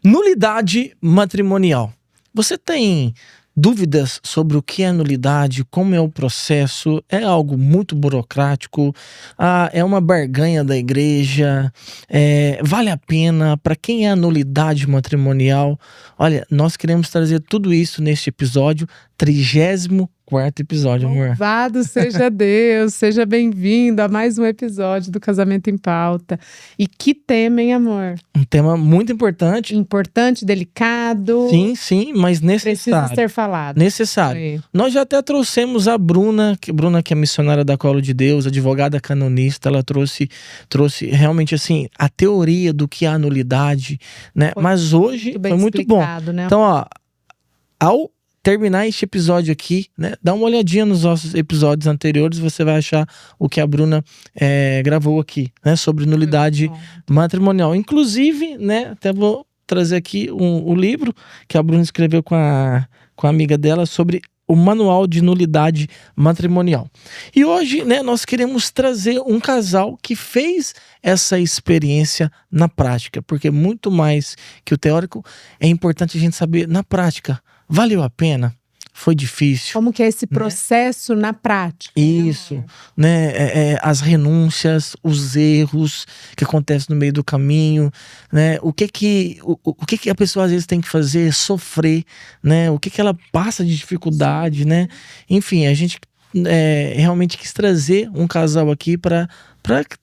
Nulidade matrimonial. Você tem dúvidas sobre o que é nulidade, como é o processo? É algo muito burocrático? É uma barganha da igreja? Vale a pena? Para quem é a nulidade matrimonial? Olha, nós queremos trazer tudo isso neste episódio, 34º episódio, amor. Louvado seja Deus, seja bem-vindo a mais um episódio do Casamento em Pauta. E que tema, hein, amor? Um tema muito importante. Importante, delicado. Sim, mas necessário. Precisa ser falado. Necessário. Sim. Nós já até trouxemos a Bruna que é missionária da Colo de Deus, advogada canonista. Ela trouxe realmente assim a teoria do que é a nulidade, né? Mas hoje foi muito bom. Né? Então, ó, ao terminar este episódio aqui, né? Dá uma olhadinha nos nossos episódios anteriores, você vai achar o que a Bruna gravou aqui, né? Sobre nulidade matrimonial. Inclusive, né? Até vou trazer aqui o livro que a Bruna escreveu com a amiga dela sobre o manual de nulidade matrimonial. E hoje, né, nós queremos trazer um casal que fez essa experiência na prática, porque muito mais que o teórico, é importante a gente saber na prática. Valeu a pena? Foi difícil? Como que é esse processo na prática? Isso, né? As renúncias, os erros que acontecem no meio do caminho, né? O que a pessoa às vezes tem que fazer? Sofrer, né? O que ela passa de dificuldade, né? Enfim, a gente realmente quis trazer um casal aqui para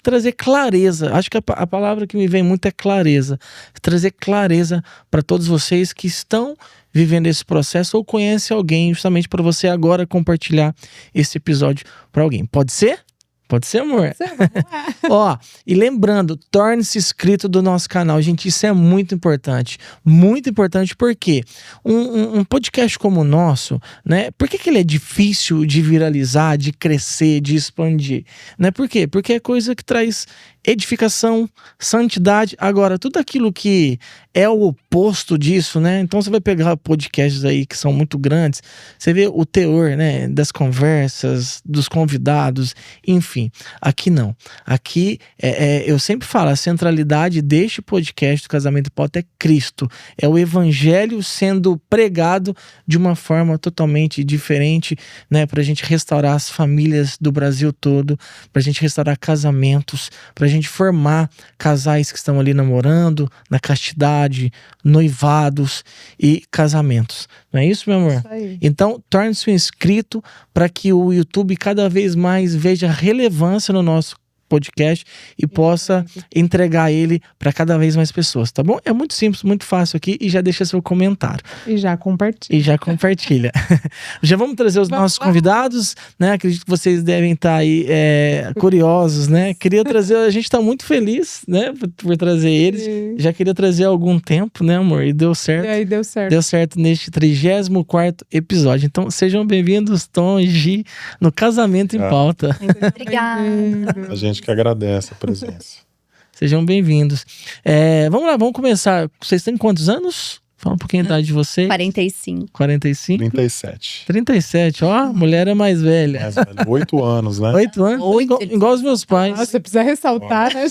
trazer clareza. Acho que a palavra que me vem muito é clareza. Trazer clareza para todos vocês que estão vivendo esse processo ou conhecem alguém, justamente para você agora compartilhar esse episódio para alguém. Pode ser? Pode ser, amor? Ó, e lembrando, torne-se inscrito do nosso canal. Gente, isso é muito importante. Muito importante porque um podcast como o nosso, né? Por que ele é difícil de viralizar, de crescer, de expandir? Né? Por quê? Porque é coisa que traz edificação, santidade. Agora, tudo aquilo que é o oposto disso, né? Então você vai pegar podcasts aí que são muito grandes, você vê o teor, né? Das conversas, dos convidados, enfim. Aqui não. Aqui, eu sempre falo, a centralidade deste podcast do Casamento em Pauta é Cristo. É o evangelho sendo pregado de uma forma totalmente diferente, né? Pra gente restaurar as famílias do Brasil todo, pra gente restaurar casamentos, pra gente formar casais que estão ali namorando, na castidade, noivados e casamentos. Não é isso, meu amor? Isso aí. Então, torne-se um inscrito para que o YouTube cada vez mais veja relevância no nosso podcast e possa entregar ele para cada vez mais pessoas, tá bom? É muito simples, muito fácil aqui e já deixa seu comentário. E já compartilha. Já vamos trazer os nossos convidados, né? Acredito que vocês devem estar aí curiosos, né? Queria trazer, a gente tá muito feliz, né? Por trazer eles. Sim. Já queria trazer há algum tempo, né, amor? E deu certo. E aí deu certo. Deu certo neste 34º episódio. Então, sejam bem-vindos, Tom e Gi, no Casamento em Pauta. Obrigada. A gente que agradece a presença. Sejam bem-vindos. Vamos lá, vamos começar. Vocês têm quantos anos? Fala um pouquinho a idade de vocês. 45. 45? 37. 37, ó, a mulher é mais velha. Mais velho, 8 anos, né? 8 anos? Igual os meus pais. Nossa, você precisa ressaltar, né?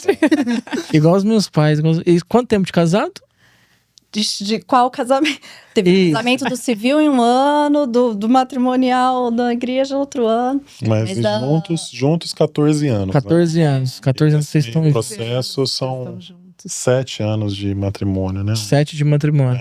Igual os meus pais. E quanto tempo de casado? De qual casamento? Teve casamento do civil em um ano, do matrimonial da igreja outro ano. Mas juntos 14 anos. 14 né? anos. 14 anos vocês estão... O processo são 7 anos de matrimônio, né? 7 de matrimônio.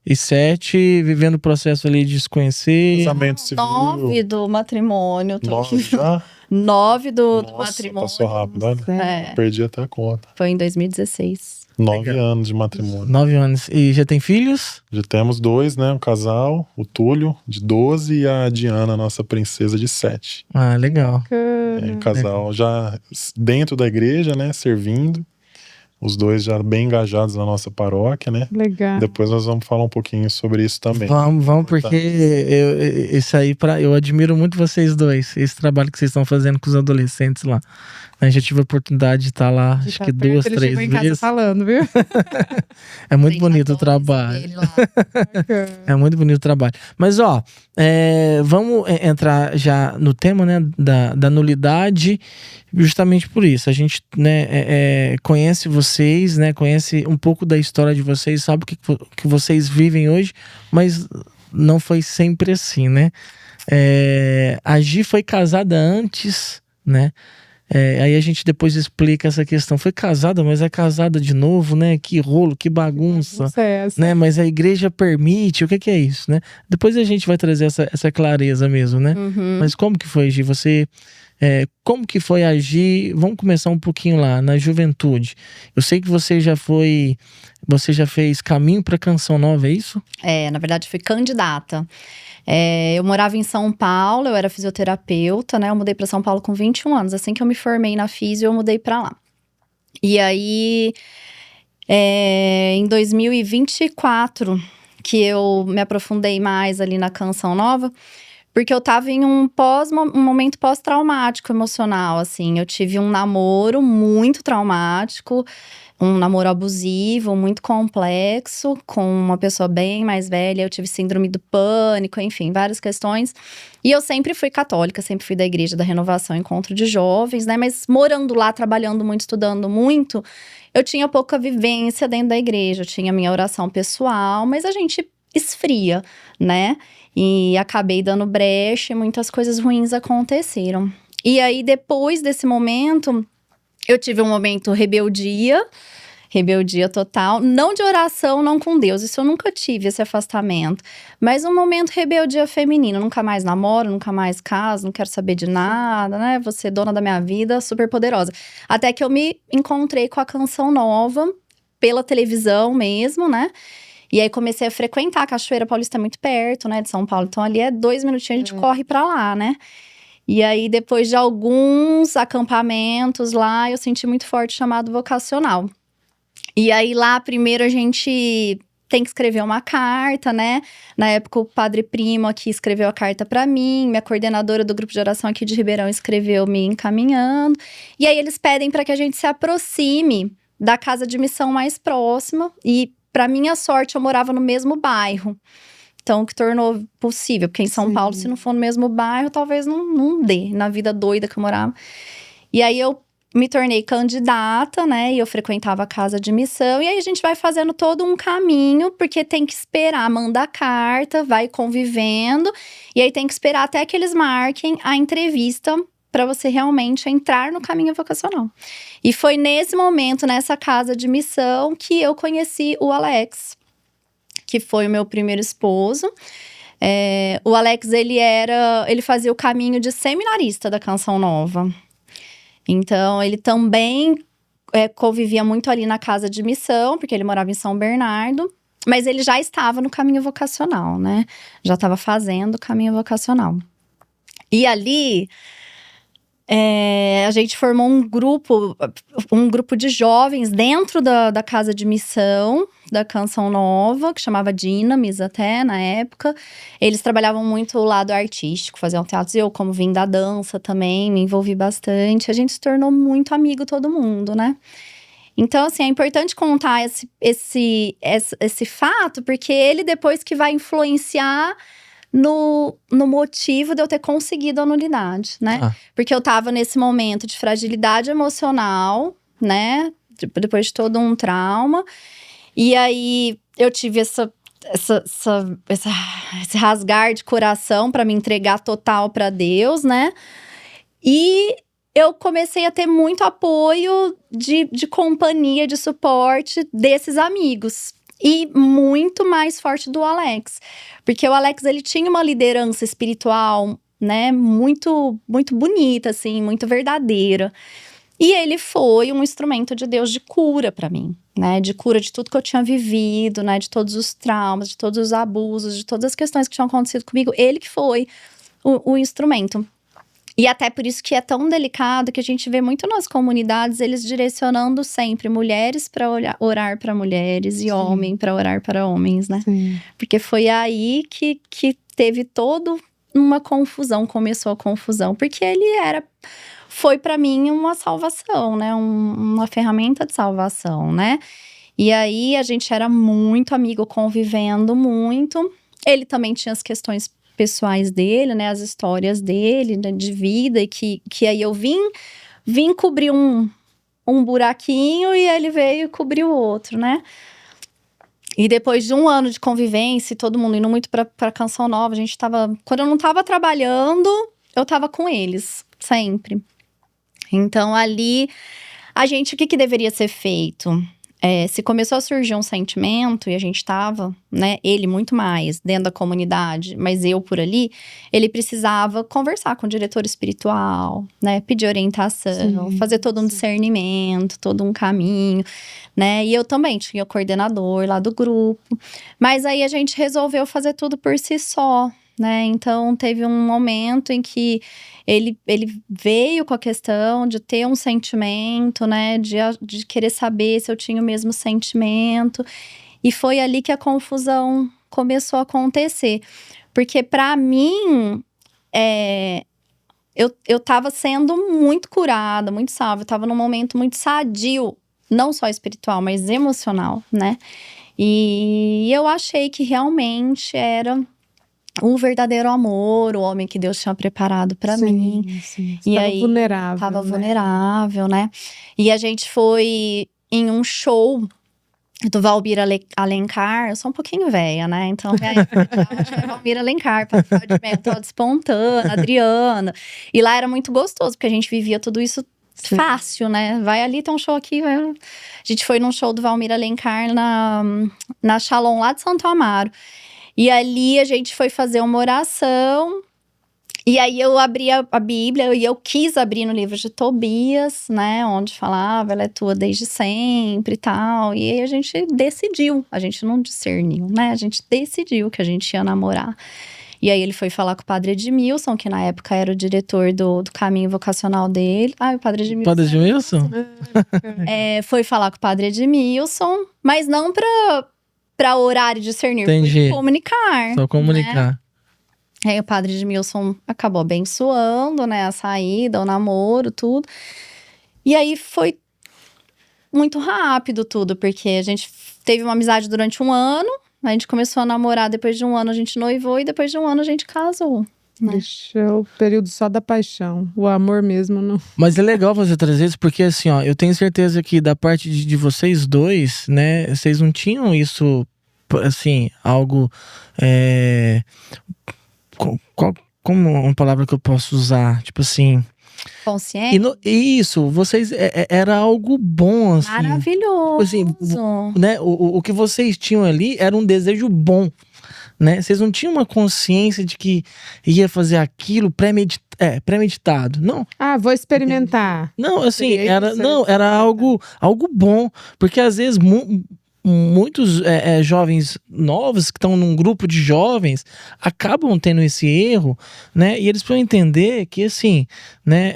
E 7 vivendo o processo ali de se conhecer. Casamento civil. 9 do matrimônio. 9 já? 9 do Nossa, matrimônio. passou rápido, olha. Perdi até a conta. Foi em 2016. 9 anos de matrimônio. 9 anos. E já tem filhos? Já temos 2, né? Um casal, o Túlio, de 12, e a Diana, nossa princesa, de 7. Ah, legal. Casal já dentro da igreja, né? Servindo. Os dois já bem engajados na nossa paróquia, né? Legal. Depois nós vamos falar um pouquinho sobre isso também. Vamos, porque isso aí, eu admiro muito vocês dois, esse trabalho que vocês estão fazendo com os adolescentes lá. Eu já tive a oportunidade de estar lá, acho que 2, 3 em casa vezes. falando, viu? É muito bonito o trabalho. É muito bonito o trabalho. Mas, vamos entrar já no tema, né, da nulidade Justamente por isso, a gente, né, conhece vocês, né, conhece um pouco da história de vocês, sabe o que vocês vivem hoje, mas não foi sempre assim, né? A Gi foi casada antes, né? Aí a gente depois explica essa questão. Foi casada, mas é casada de novo, né? Que rolo, que bagunça, né? Mas a igreja permite, o que é isso, né? Depois a gente vai trazer essa clareza mesmo, né? Mas como que foi, Gi? Como que foi agir? Vamos começar um pouquinho lá, na juventude. Eu sei que você já fez caminho para Canção Nova, é isso? Na verdade, fui candidata. Eu morava em São Paulo, eu era fisioterapeuta, né? Eu mudei para São Paulo com 21 anos. Assim que eu me formei na fisio, eu mudei para lá. E aí, em 2024, que eu me aprofundei mais ali na Canção Nova, porque eu tava em um momento pós-traumático emocional, assim. Eu tive um namoro muito traumático, um namoro abusivo, muito complexo, com uma pessoa bem mais velha. Eu tive síndrome do pânico, enfim, várias questões. E eu sempre fui católica, sempre fui da Igreja da Renovação, Encontro de Jovens, né? Mas morando lá, trabalhando muito, estudando muito, eu tinha pouca vivência dentro da igreja. Eu tinha minha oração pessoal, mas a gente esfria, né? E acabei dando brecha e muitas coisas ruins aconteceram. E aí, depois desse momento, eu tive um momento rebeldia total. Não de oração, não com Deus. Isso eu nunca tive, esse afastamento. Mas um momento rebeldia feminina. Nunca mais namoro, nunca mais caso, não quero saber de nada, né? Vou ser dona da minha vida, super poderosa. Até que eu me encontrei com a Canção Nova, pela televisão mesmo, né? E aí comecei a frequentar, a Cachoeira Paulista é muito perto, né, de São Paulo. Então ali 2 minutinhos, a gente corre pra lá, né? E aí depois de alguns acampamentos lá, eu senti muito forte o chamado vocacional. E aí lá, primeiro a gente tem que escrever uma carta, né? Na época o Padre Primo aqui escreveu a carta pra mim, minha coordenadora do grupo de oração aqui de Ribeirão escreveu me encaminhando. E aí eles pedem para que a gente se aproxime da casa de missão mais próxima. E para minha sorte, eu morava no mesmo bairro. Então, o que tornou possível. Porque em São Paulo, se não for no mesmo bairro, talvez não dê. Na vida doida que eu morava. E aí, eu me tornei candidata, né? E eu frequentava a casa de missão. E aí, a gente vai fazendo todo um caminho. Porque tem que esperar, manda carta, vai convivendo. E aí, tem que esperar até que eles marquem a entrevista para você realmente entrar no caminho vocacional. E foi nesse momento, nessa casa de missão, que eu conheci o Alex, que foi o meu primeiro esposo. O Alex, ele fazia o caminho de seminarista da Canção Nova. Então, ele também convivia muito ali na casa de missão, porque ele morava em São Bernardo. Mas ele já estava no caminho vocacional, né? Já estava fazendo o caminho vocacional. E ali a gente formou um grupo de jovens dentro da casa de missão da Canção Nova, que chamava Dinamis até, na época. Eles trabalhavam muito o lado artístico, faziam teatros. Eu, como vim da dança também, me envolvi bastante. A gente se tornou muito amigo, todo mundo, né? Então, assim, é importante contar esse fato, porque ele depois que vai influenciar no motivo de eu ter conseguido a nulidade, né? Porque eu tava nesse momento de fragilidade emocional, né? Depois de todo um trauma. E aí, eu tive esse rasgar de coração para me entregar total para Deus, né? E eu comecei a ter muito apoio de companhia, de suporte desses amigos. E muito mais forte do Alex. Porque o Alex, ele tinha uma liderança espiritual, né? Muito, muito bonita, assim, muito verdadeira. E ele foi um instrumento de Deus de cura para mim, né? De cura de tudo que eu tinha vivido, né? De todos os traumas, de todos os abusos, de todas as questões que tinham acontecido comigo. Ele que foi o instrumento. E até por isso que é tão delicado que a gente vê muito nas comunidades eles direcionando sempre mulheres para orar para mulheres e homem para orar para homens, né? Sim. Porque foi aí que teve toda uma confusão, começou a confusão. Porque ele foi para mim uma salvação, né? Uma ferramenta de salvação, né? E aí a gente era muito amigo, convivendo muito. Ele também tinha as questões pessoais dele, né, as histórias dele, né, de vida, e que aí eu vim vim cobrir um buraquinho e ele veio cobrir o outro, né? E depois de 1 ano de convivência, todo mundo indo muito pra Canção Nova, a gente tava... Quando eu não tava trabalhando, eu tava com eles, sempre. Então, ali, o que deveria ser feito? Se começou a surgir um sentimento, e a gente tava, né, ele muito mais dentro da comunidade, mas eu por ali, ele precisava conversar com o diretor espiritual, né, pedir orientação, fazer todo um discernimento, todo um caminho, né, e eu também tinha o coordenador lá do grupo, mas aí a gente resolveu fazer tudo por si só, né, então teve um momento em que ele veio com a questão de ter um sentimento, né, de querer saber se eu tinha o mesmo sentimento, e foi ali que a confusão começou a acontecer, porque pra mim, eu tava sendo muito curada, muito salva, eu tava num momento muito sadio, não só espiritual, mas emocional, né, e eu achei que realmente era o verdadeiro amor, o homem que Deus tinha preparado pra mim. Sim. E Tava aí, vulnerável. tava vulnerável, né? E a gente foi em um show do Valmir Alencar. Eu sou um pouquinho velha, né? Então, Valmir Alencar, Pastel de Mel, Toda Espontânea, Adriana. E lá era muito gostoso, porque a gente vivia tudo isso fácil, né? Vai ali, tem um show aqui. A gente foi num show do Valmir Alencar na Shalom, lá de Santo Amaro. E ali a gente foi fazer uma oração, e aí eu abri a Bíblia, e eu quis abrir no livro de Tobias, né, onde falava, ela é tua desde sempre e tal, e aí a gente decidiu, a gente não discerniu, né, a gente decidiu que a gente ia namorar. E aí ele foi falar com o padre Edmilson, que na época era o diretor do caminho vocacional dele. O padre Edmilson. Padre Edmilson? Foi falar com o padre Edmilson, mas não pra orar e discernir, Entendi. foi comunicar. Só comunicar. Né? Aí o padre Edmilson acabou abençoando, né, a saída, o namoro, tudo. E aí foi muito rápido tudo, porque a gente teve uma amizade durante 1 ano, a gente começou a namorar, depois de 1 ano a gente noivou e depois de 1 ano a gente casou. Né? Deixou o período só da paixão, o amor mesmo não. Mas é legal você trazer isso, porque assim, ó, eu tenho certeza que da parte de vocês dois, né, vocês não tinham isso, assim, algo, como uma palavra que eu posso usar, tipo assim... Consciente? Isso, vocês, era algo bom, assim. Maravilhoso. Assim, né, o que vocês tinham ali era um desejo bom, né? Vocês não tinham uma consciência de que ia fazer aquilo premeditado, não. Vou experimentar. Não, assim, era algo bom, porque às vezes muitos jovens novos que estão num grupo de jovens acabam tendo esse erro, né? E eles precisam entender que, assim, né,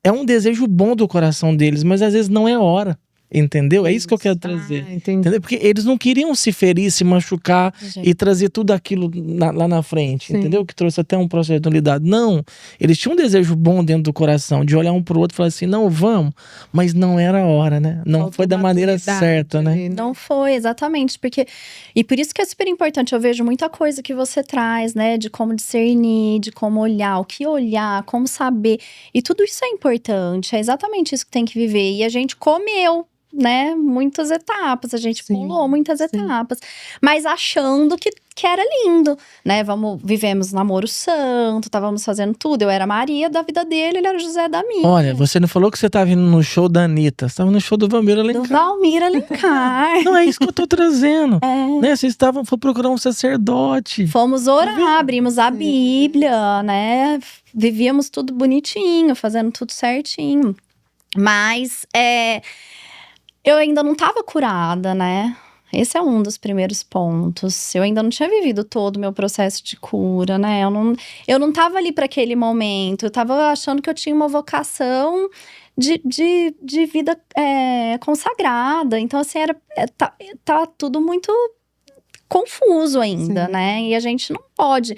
é um desejo bom do coração deles, mas às vezes não é hora. Entendeu? É isso que eu quero trazer. Entendeu? Porque eles não queriam se ferir, se machucar e trazer tudo aquilo lá na frente. Sim. Entendeu? Que trouxe até um processo de nulidade. Não. Eles tinham um desejo bom dentro do coração, de olhar um pro outro e falar assim, não, vamos. Mas não era a hora, né? Não foi da maneira certa, né? Não foi, exatamente. E por isso que é super importante. Eu vejo muita coisa que você traz, né? De como discernir, de como olhar, o que olhar, como saber. E tudo isso é importante. É exatamente isso que tem que viver. E a gente comeu, né, muitas etapas, a gente pulou muitas etapas, mas achando que era lindo, né, vivemos namoro santo, estávamos fazendo tudo, eu era Maria da vida dele, ele era José da minha. Olha, você não falou que você estava indo no show da Anitta, você estava no show do Valmir Alencar. Do Valmir Alencar. Não, é isso que eu tô trazendo, né, vocês foram procurar um sacerdote. Fomos orar, abrimos a Bíblia, né, vivíamos tudo bonitinho, fazendo tudo certinho, mas eu ainda não estava curada, né? Esse é um dos primeiros pontos. Eu ainda não tinha vivido todo o meu processo de cura, né? Eu não tava ali para aquele momento. Eu tava achando que eu tinha uma vocação de vida consagrada. Então, assim, tá tudo muito confuso ainda, né? E a gente não pode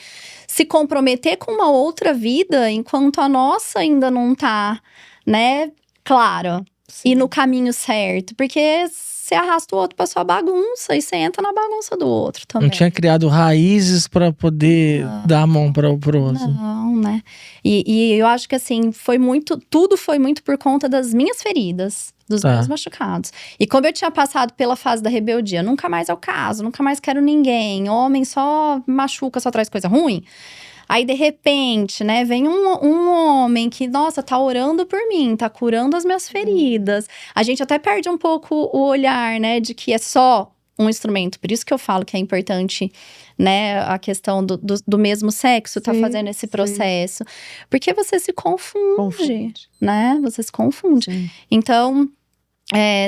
se comprometer com uma outra vida enquanto a nossa ainda não tá, né, clara. ir no caminho certo. Porque você arrasta o outro pra sua bagunça e você entra na bagunça do outro também. Não tinha criado raízes pra poder dar a mão pro outro. Não, né? E eu acho que assim, tudo foi muito por conta das minhas feridas, dos meus machucados. E como eu tinha passado pela fase da rebeldia, nunca mais é o caso, nunca mais quero ninguém, homem só machuca, só traz coisa ruim. Aí, de repente, né, vem um homem que, nossa, tá orando por mim, tá curando as minhas feridas. A gente até perde um pouco o olhar, né, de que é só um instrumento. Por isso que eu falo que é importante, né, a questão do mesmo sexo tá fazendo esse processo. Porque você se confunde, né? Você se confunde. Sim. Então,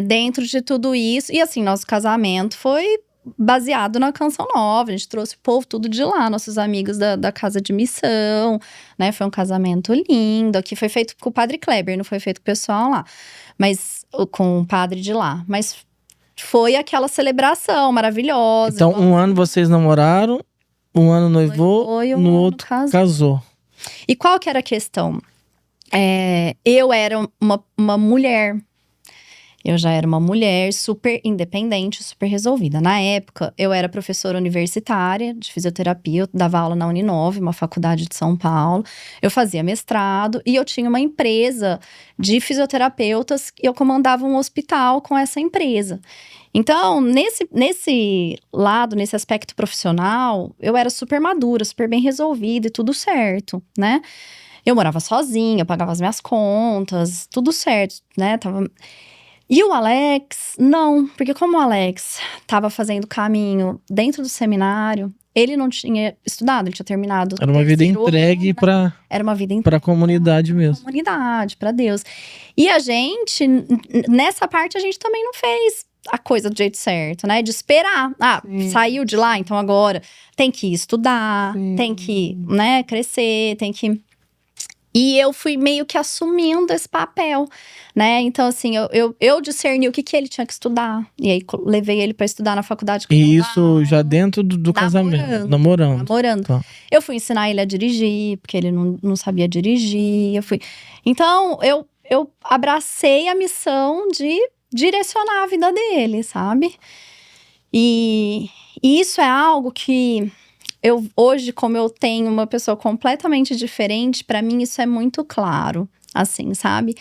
dentro de tudo isso… E assim, nosso casamento foi baseado na Canção Nova. A gente trouxe o povo tudo de lá, nossos amigos da casa de missão, né? Foi um casamento lindo. Aqui foi feito com o padre Kleber, não foi feito com o pessoal lá. Mas com o padre de lá. Mas foi aquela celebração maravilhosa. Então, um ano vocês namoraram, um ano noivou, e um no ano outro casou. E qual que era a questão? Eu era uma mulher. Eu já era uma mulher super independente, super resolvida. Na época, eu era professora universitária de fisioterapia, eu dava aula na Uninove, uma faculdade de São Paulo. Eu fazia mestrado e eu tinha uma empresa de fisioterapeutas e eu comandava um hospital com essa empresa. Então, nesse lado, nesse aspecto profissional, eu era super madura, super bem resolvida e tudo certo, né? Eu morava sozinha, eu pagava as minhas contas, tudo certo, né? E o Alex, não, porque como o Alex estava fazendo caminho dentro do seminário, ele não tinha estudado, ele tinha terminado. Era uma vida entregue era uma vida para a comunidade mesmo. Comunidade, para Deus. E a gente, nessa parte, a gente também não fez a coisa do jeito certo, né? De esperar. Saiu de lá, então agora tem que estudar, tem que, né, crescer, tem que… E eu fui meio que assumindo esse papel, né? Então, assim, eu discerni o que ele tinha que estudar. E aí, levei ele para estudar na faculdade. E isso já dentro do casamento? Namorando. Tá. Eu fui ensinar ele a dirigir, porque ele não sabia dirigir. Então, eu abracei a missão de direcionar a vida dele, sabe? E isso é algo que… hoje, como eu tenho uma pessoa completamente diferente, pra mim isso é muito claro, assim, sabe?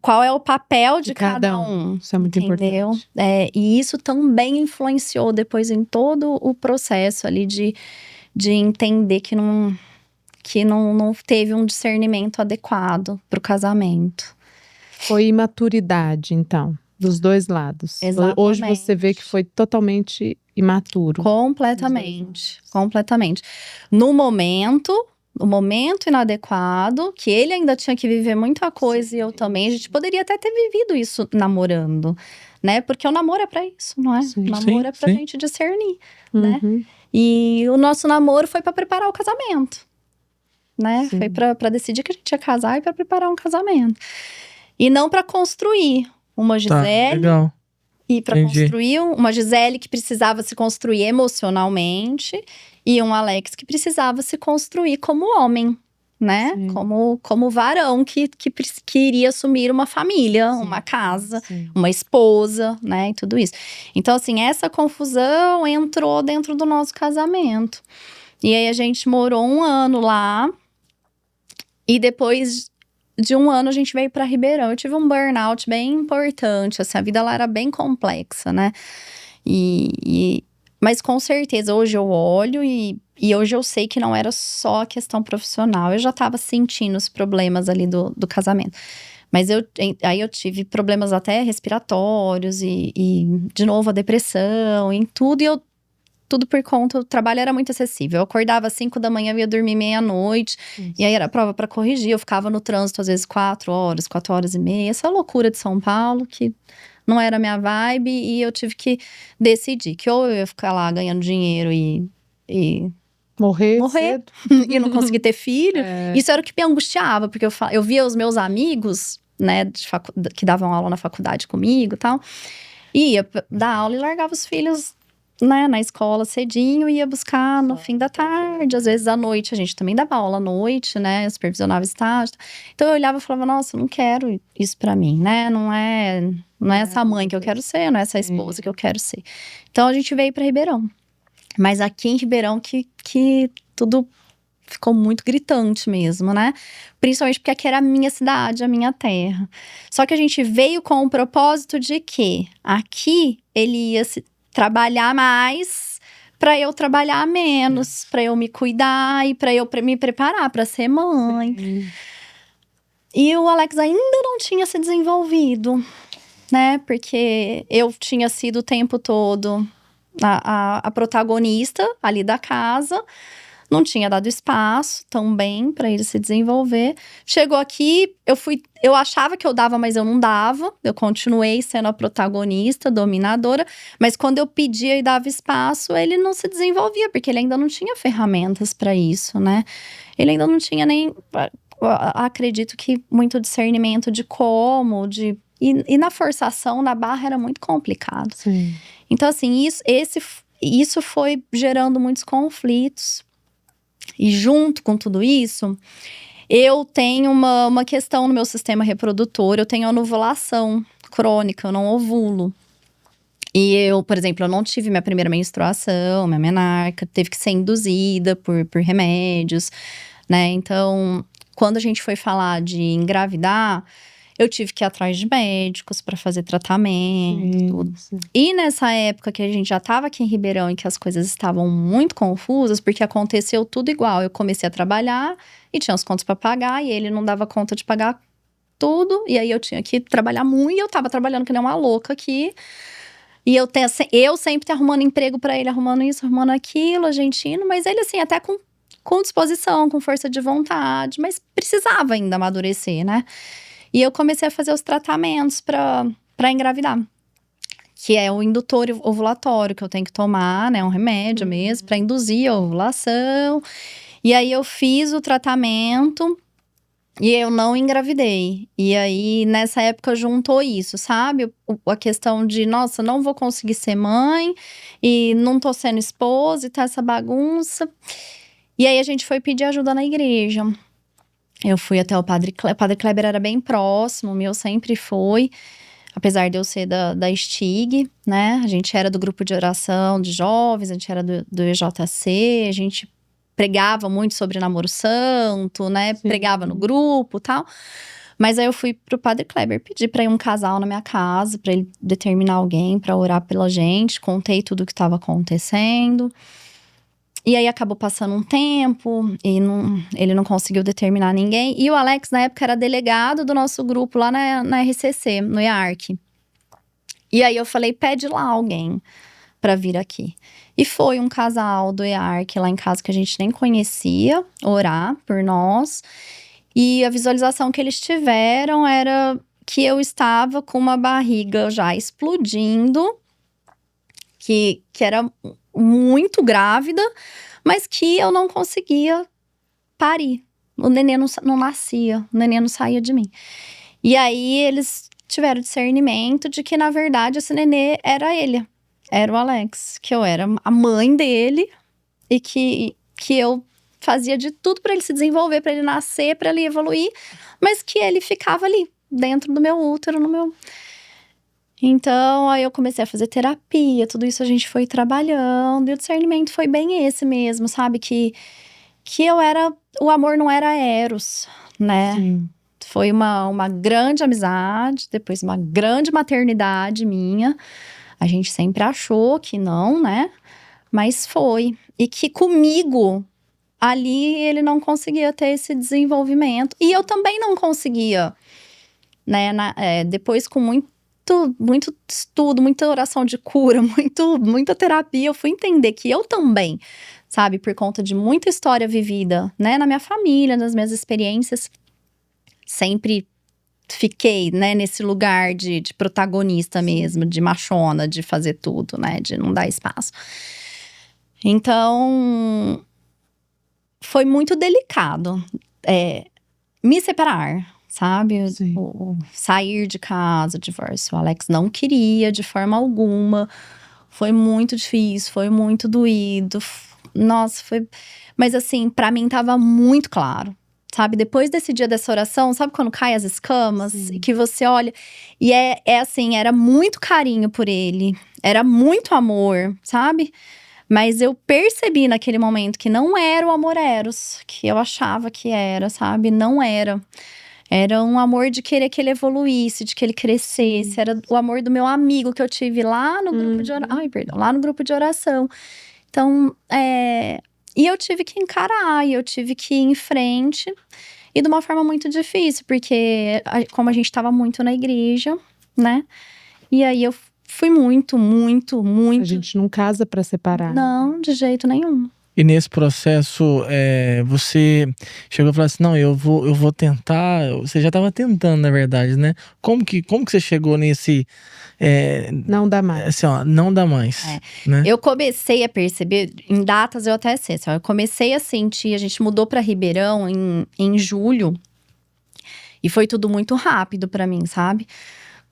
Qual é o papel de cada um. Isso é muito importante. E isso também influenciou depois em todo o processo ali de entender que não teve um discernimento adequado pro casamento. Foi imaturidade, então, dos dois lados. Exatamente. Hoje você vê que foi totalmente imaturo. Completamente. No momento inadequado, que ele ainda tinha que viver muita coisa e eu também. A gente poderia até ter vivido isso namorando, né? Porque o namoro é pra isso, não é? O namoro é pra gente discernir, né? E o nosso namoro foi pra preparar o casamento, né? Sim. Foi pra decidir que a gente ia casar e pra preparar um casamento. E não pra construir uma Gisele. Legal. E para construir uma Gisele que precisava se construir emocionalmente e um Alex que precisava se construir como homem, né? Como varão que iria assumir uma família, uma casa, uma esposa, né? E tudo isso. Então, assim, essa confusão entrou dentro do nosso casamento. E aí a gente morou 1 ano lá e depois de 1 ano a gente veio pra Ribeirão. Eu tive um burnout bem importante, assim, a vida lá era bem complexa, né? Mas com certeza, hoje eu olho e hoje eu sei que não era só a questão profissional. Eu já tava sentindo os problemas ali do casamento. Mas aí eu tive problemas até respiratórios e de novo, a depressão, em tudo. E tudo por conta, o trabalho era muito acessível. Eu acordava às 5 da manhã, ia dormir meia-noite. E aí era prova para corrigir. Eu ficava no trânsito, às vezes, 4 horas e meia. Essa loucura de São Paulo, que não era minha vibe. E eu tive que decidir que ou eu ia ficar lá ganhando dinheiro e morrer e não conseguir ter filho. Isso era o que me angustiava, porque eu via os meus amigos, né, que davam aula na faculdade comigo e tal. Ia dar aula e largava os filhos né, na escola cedinho e ia buscar no fim da tarde, às vezes à noite. A gente também dava aula à noite, né, supervisionava estágio. Então eu olhava e falava, nossa, eu não quero isso pra mim, né, não é essa mãe que eu quero ser, não é essa esposa que eu quero ser. Então a gente veio pra Ribeirão. Mas aqui em Ribeirão que tudo ficou muito gritante mesmo, né? Principalmente porque aqui era a minha cidade, a minha terra. Só que a gente veio com o propósito de que aqui ele ia se trabalhar mais para eu trabalhar menos, para eu me cuidar e para eu me preparar para ser mãe. E o Alex ainda não tinha se desenvolvido, né? Porque eu tinha sido o tempo todo a protagonista ali da casa. Não tinha dado espaço também para ele se desenvolver. Chegou aqui, eu achava que eu dava, mas eu não dava. Eu continuei sendo a protagonista, dominadora. Mas quando eu pedia e dava espaço, ele não se desenvolvia, porque ele ainda não tinha ferramentas para isso, né? Ele ainda não tinha nem, acredito que, muito discernimento de como, e na forçação, na barra, era muito complicado. Sim. Então, assim, isso foi gerando muitos conflitos. E junto com tudo isso, eu tenho uma questão no meu sistema reprodutor. Eu tenho anovulação crônica, eu não ovulo. E eu, por exemplo, eu não tive minha primeira menstruação, minha menarca, teve que ser induzida por remédios, né? Então, quando a gente foi falar de engravidar, eu tive que ir atrás de médicos para fazer tratamento, tudo. Sim. E nessa época que a gente já estava aqui em Ribeirão e que as coisas estavam muito confusas, porque aconteceu tudo igual. Eu comecei a trabalhar e tinha as contas para pagar, e ele não dava conta de pagar tudo. E aí eu tinha que trabalhar muito, e eu tava trabalhando que nem uma louca aqui. E eu sempre arrumando emprego para ele, arrumando isso, arrumando aquilo, a gente indo, mas ele assim, até com disposição, com força de vontade, mas precisava ainda amadurecer, né? E eu comecei a fazer os tratamentos para engravidar. Que é o indutor ovulatório que eu tenho que tomar, né? Um remédio mesmo, para induzir a ovulação. E aí eu fiz o tratamento e eu não engravidei. E aí, nessa época, juntou isso, sabe? A questão de, nossa, não vou conseguir ser mãe e não tô sendo esposa e tá essa bagunça. E aí a gente foi pedir ajuda na igreja. Eu fui até o Padre Kleber. O Padre Kleber era bem próximo, o meu sempre foi. Apesar de eu ser da STIG, né? A gente era do grupo de oração de jovens, a gente era do EJC, a gente pregava muito sobre namoro santo, né? Sim. Pregava no grupo e tal. Mas aí eu fui pro Padre Kleber, pedi pra ir um casal na minha casa, pra ele determinar alguém pra orar pela gente. Contei tudo o que estava acontecendo. E aí acabou passando um tempo e ele não conseguiu determinar ninguém. E o Alex, na época, era delegado do nosso grupo lá na RCC, no IARC. E aí eu falei, pede lá alguém pra vir aqui. E foi um casal do IARC lá em casa que a gente nem conhecia, orar por nós. E a visualização que eles tiveram era que eu estava com uma barriga já explodindo, que era muito grávida, mas que eu não conseguia parir. O neném não nascia, o neném não saía de mim. E aí eles tiveram discernimento de que, na verdade, esse nenê era ele. Era o Alex, que eu era a mãe dele e que eu fazia de tudo para ele se desenvolver, para ele nascer, para ele evoluir, mas que ele ficava ali, dentro do meu útero, no meu... Então, aí eu comecei a fazer terapia, tudo isso a gente foi trabalhando, e o discernimento foi bem esse mesmo, sabe? Que eu era... O amor não era eros, né? Sim. Foi uma grande amizade, depois uma grande maternidade minha. A gente sempre achou que não, né? Mas foi. E que comigo, ali, ele não conseguia ter esse desenvolvimento. E eu também não conseguia, né? Depois, com muito estudo, muita oração de cura, muita terapia, eu fui entender que eu também, sabe, por conta de muita história vivida, né, na minha família, nas minhas experiências, sempre fiquei, né, nesse lugar de protagonista mesmo, de machona, de fazer tudo, né, de não dar espaço. Então, foi muito delicado me separar, sabe? O sair de casa, o divórcio. O Alex não queria de forma alguma. Foi muito difícil, foi muito doído. Nossa, foi. Mas assim, pra mim tava muito claro. Sabe, depois desse dia dessa oração, sabe quando cai as escamas? Sim. E que você olha. E é assim, era muito carinho por ele. Era muito amor, sabe? Mas eu percebi naquele momento que não era o amor eros, que eu achava que era, sabe? Não era. Era um amor de querer que ele evoluísse, de que ele crescesse. Era o amor do meu amigo que eu tive lá no grupo de oração. Ai, perdão, lá no grupo de oração. Então, e eu tive que encarar, e eu tive que ir em frente. E de uma forma muito difícil, porque como a gente estava muito na igreja, né? E aí eu fui muito. A gente não casa pra separar. Não, de jeito nenhum. E nesse processo, você chegou a falar assim, não, eu vou tentar. Você já estava tentando, na verdade, né? Como que você chegou nesse… Não dá mais. assim, ó, não dá mais, né? Eu comecei a perceber, em datas eu até sei, assim, ó, eu comecei a sentir, a gente mudou pra Ribeirão em julho. E foi tudo muito rápido pra mim, sabe?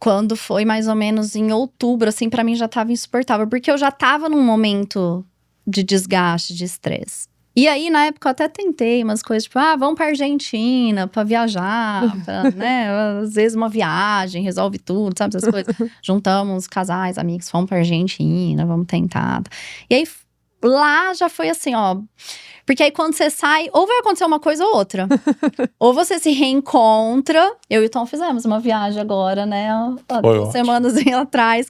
Quando foi mais ou menos em outubro, assim, pra mim já tava insuportável. Porque eu já tava num momento de desgaste, de estresse. E aí, na época, eu até tentei umas coisas, tipo, vamos pra Argentina pra viajar, né? Às vezes uma viagem, resolve tudo, sabe? Essas coisas. Juntamos casais, amigos, fomos pra Argentina, vamos tentar. E aí, lá já foi assim, ó… Porque aí, quando você sai, ou vai acontecer uma coisa ou outra. Ou você se reencontra. Eu e o Tom fizemos uma viagem agora, né? Há 2 semanas atrás.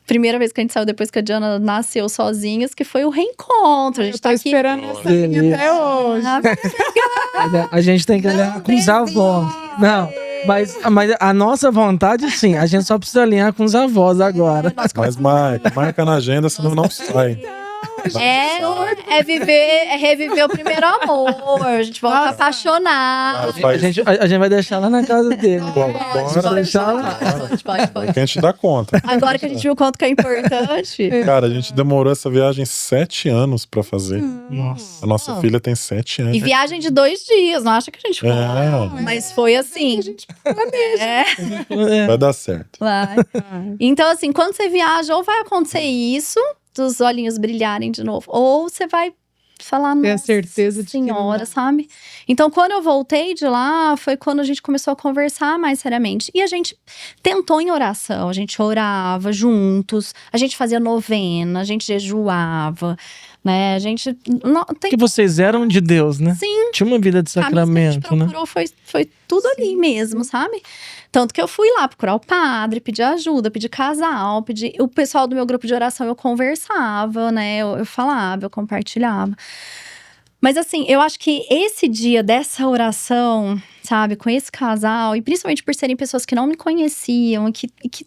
Primeira vez que a gente saiu depois que a Diana nasceu sozinhas, que foi o reencontro. A gente tá aqui esperando essa até hoje. A gente tem que olhar com os avós. Não, mas a nossa vontade, sim. A gente só precisa alinhar com os avós agora. Mas marca na agenda, senão não sai. Reviver o primeiro amor. A gente volta a apaixonar. A gente vai deixar lá na casa dele. Bora deixar lá. Pode. Que a gente dá conta. Agora que a gente viu o quanto que é importante. Cara, a gente demorou essa viagem 7 anos pra fazer. Nossa. A nossa filha tem 7 anos. E viagem de 2 dias, não acha que a gente foi. Mas foi assim. A gente planeja. Vai dar certo. Vai. Então, assim, quando você viaja, ou vai acontecer isso, dos olhinhos brilharem de novo, ou você vai falar, Ter a nossa certeza de que não senhora, dá. sabe? Então, quando eu voltei de lá, foi quando a gente começou a conversar mais seriamente. E a gente tentou em oração, a gente orava juntos, a gente fazia novena, a gente jejuava, né? A gente… Que vocês eram de Deus, né? Sim. Tinha uma vida de sacramento, que a gente procurou foi tudo ali mesmo, sabe? Tanto que eu fui lá procurar o padre, pedir ajuda, pedir casal, o pessoal do meu grupo de oração, eu conversava, né? Eu falava, eu compartilhava. Mas assim, eu acho que esse dia dessa oração, sabe, com esse casal, e principalmente por serem pessoas que não me conheciam e que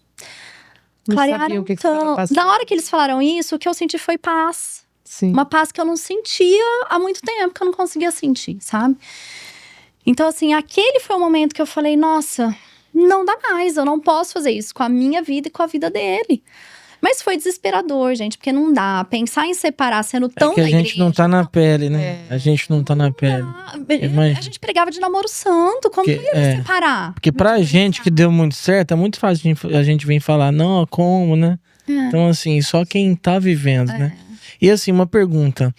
Não clarearam sabia o que estava tanto. passando. Na hora que eles falaram isso, o que eu senti foi paz. Sim. Uma paz que eu não sentia há muito tempo, que eu não conseguia sentir, sabe? Então, assim, aquele foi o momento que eu falei, nossa, não dá mais, eu não posso fazer isso com a minha vida e com a vida dele. Mas foi desesperador, gente, porque não dá. Pensar em separar sendo tão que a na gente igreja, não tá na pele, né? A gente não tá na pele. A gente pregava de namoro santo, como que eu ia me separar? Porque pra gente que deu muito certo, é muito fácil a gente vir falar, não, como, né? Então, assim, só quem tá vivendo, né? E assim, uma pergunta.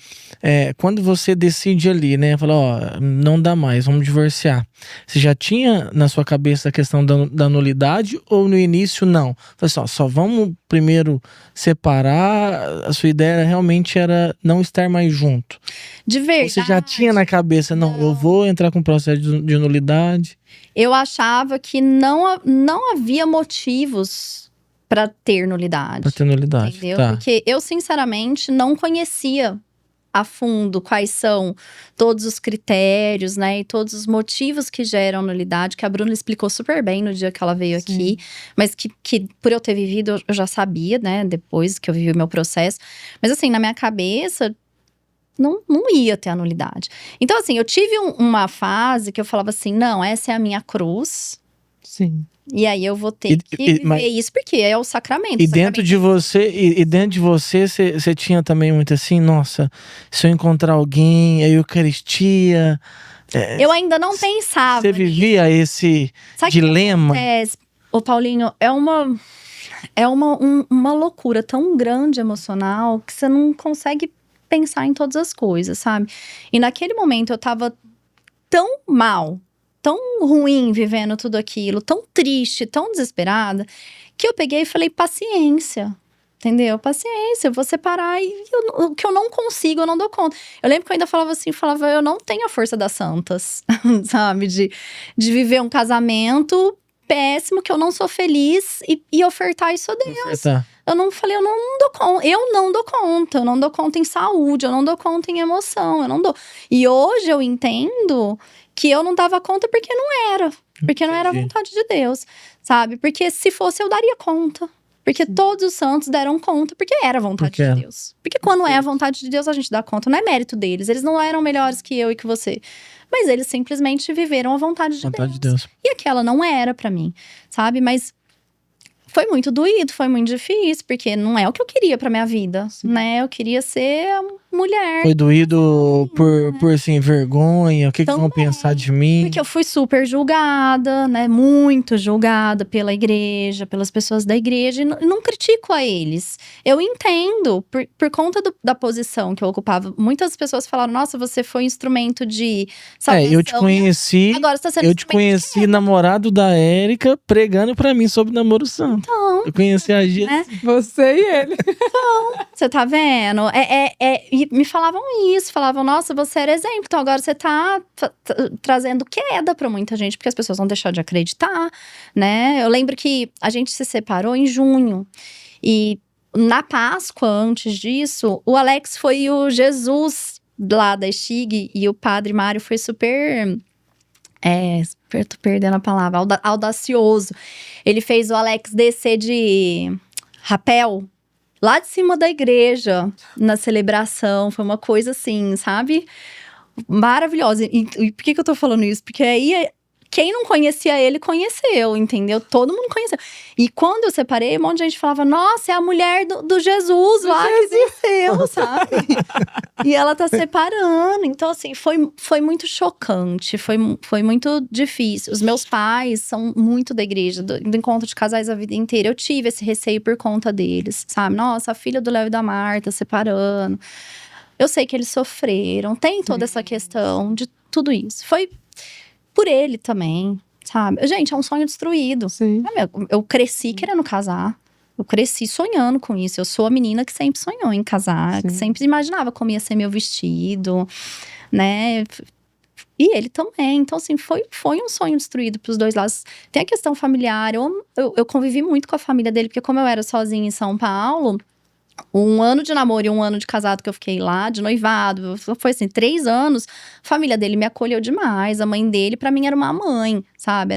Quando você decide ali, né? Fala, ó, não dá mais, vamos divorciar. Você já tinha na sua cabeça a questão da nulidade ou no início não? Falei assim, ó, só vamos primeiro separar. A sua ideia realmente era não estar mais junto. De verdade. Você já tinha na cabeça, não, eu vou entrar com processo de nulidade? Eu achava que não havia motivos pra ter nulidade. Pra ter nulidade, Entendeu? tá. Porque eu, sinceramente, não conhecia a fundo quais são todos os critérios, né? E todos os motivos que geram nulidade, que a Bruna explicou super bem no dia que ela veio aqui. Mas que por eu ter vivido, eu já sabia, né? Depois que eu vivi o meu processo. Mas assim, na minha cabeça… Não ia ter a nulidade. Então, assim, eu tive uma fase que eu falava assim, não, essa é a minha cruz. Sim. E aí eu vou ter que viver isso, porque é o sacramento. E dentro de você, você tinha também muito assim, nossa, se eu encontrar alguém, a Eucaristia… Eu ainda não pensava. Você vivia esse Sabe dilema? Ô, Paulinho, é uma… é uma loucura tão grande emocional que você não consegue pensar em todas as coisas, sabe? E naquele momento eu tava tão mal, tão ruim vivendo tudo aquilo, tão triste, tão desesperada, que eu peguei e falei, paciência. Entendeu? Paciência, eu vou separar e o que eu não consigo, eu não dou conta. Eu lembro que eu ainda falava assim, eu não tenho a força das santas, sabe? De viver um casamento péssimo, que eu não sou feliz e ofertar isso a Deus. Ofertar. Eu não dou conta, eu não dou conta em saúde, eu não dou conta em emoção, eu não dou. E hoje eu entendo que eu não dava conta porque não era a vontade de Deus, sabe? Porque se fosse eu daria conta. Porque todos os santos deram conta, porque era a vontade de Deus. Porque quando é a vontade de Deus, a gente dá conta. Não é mérito deles. Eles não eram melhores que eu e que você. Mas eles simplesmente viveram a vontade de Deus. E aquela não era pra mim, sabe? Mas foi muito doído, foi muito difícil. Porque não é o que eu queria pra minha vida, né? Eu queria ser mulher. Foi doído por assim, vergonha? O que vão pensar de mim? Porque eu fui super julgada, né? Muito julgada pela igreja, pelas pessoas da igreja. E não critico a eles. Eu entendo, por conta da posição que eu ocupava. Muitas pessoas falaram, nossa, você foi instrumento de salvação. Eu te conheci, agora você tá sendo eu te conheci namorado da Érica, pregando pra mim sobre namoro santo. Então, eu conheci a Gia. né? Você e ele. Você tá vendo? E me falavam isso, falavam, nossa, você era exemplo, então agora você tá trazendo queda pra muita gente, porque as pessoas vão deixar de acreditar, né? Eu lembro que a gente se separou em junho, e na Páscoa, antes disso, o Alex foi o Jesus lá da Estig, e o padre Mário foi super... tô perdendo a palavra, audacioso. Ele fez o Alex descer de rapel lá de cima da igreja, na celebração. Foi uma coisa assim, sabe? Maravilhosa. E por que eu tô falando isso? Porque aí, quem não conhecia ele, conheceu, entendeu? Todo mundo conheceu. E quando eu separei, um monte de gente falava, nossa, é a mulher do Jesus lá que desceu, sabe? E ela tá separando. Então, assim, foi muito chocante. Foi muito difícil. Os meus pais são muito da igreja, do encontro de casais a vida inteira. Eu tive esse receio por conta deles, sabe? Nossa, a filha do Léo e da Marta separando. Eu sei que eles sofreram. Tem toda essa questão de tudo isso. Foi por ele também, sabe? Gente, é um sonho destruído. Sim. Eu cresci querendo casar. Eu cresci sonhando com isso. Eu sou a menina que sempre sonhou em casar. Sim. Que sempre imaginava como ia ser meu vestido, né? E ele também. Então, assim, foi um sonho destruído pros dois lados. Tem a questão familiar. Eu convivi muito com a família dele. Porque como eu era sozinha em São Paulo... 1 ano de namoro e 1 ano de casado que eu fiquei lá, de noivado, foi assim, 3 anos, a família dele me acolheu demais, a mãe dele pra mim era uma mãe, sabe,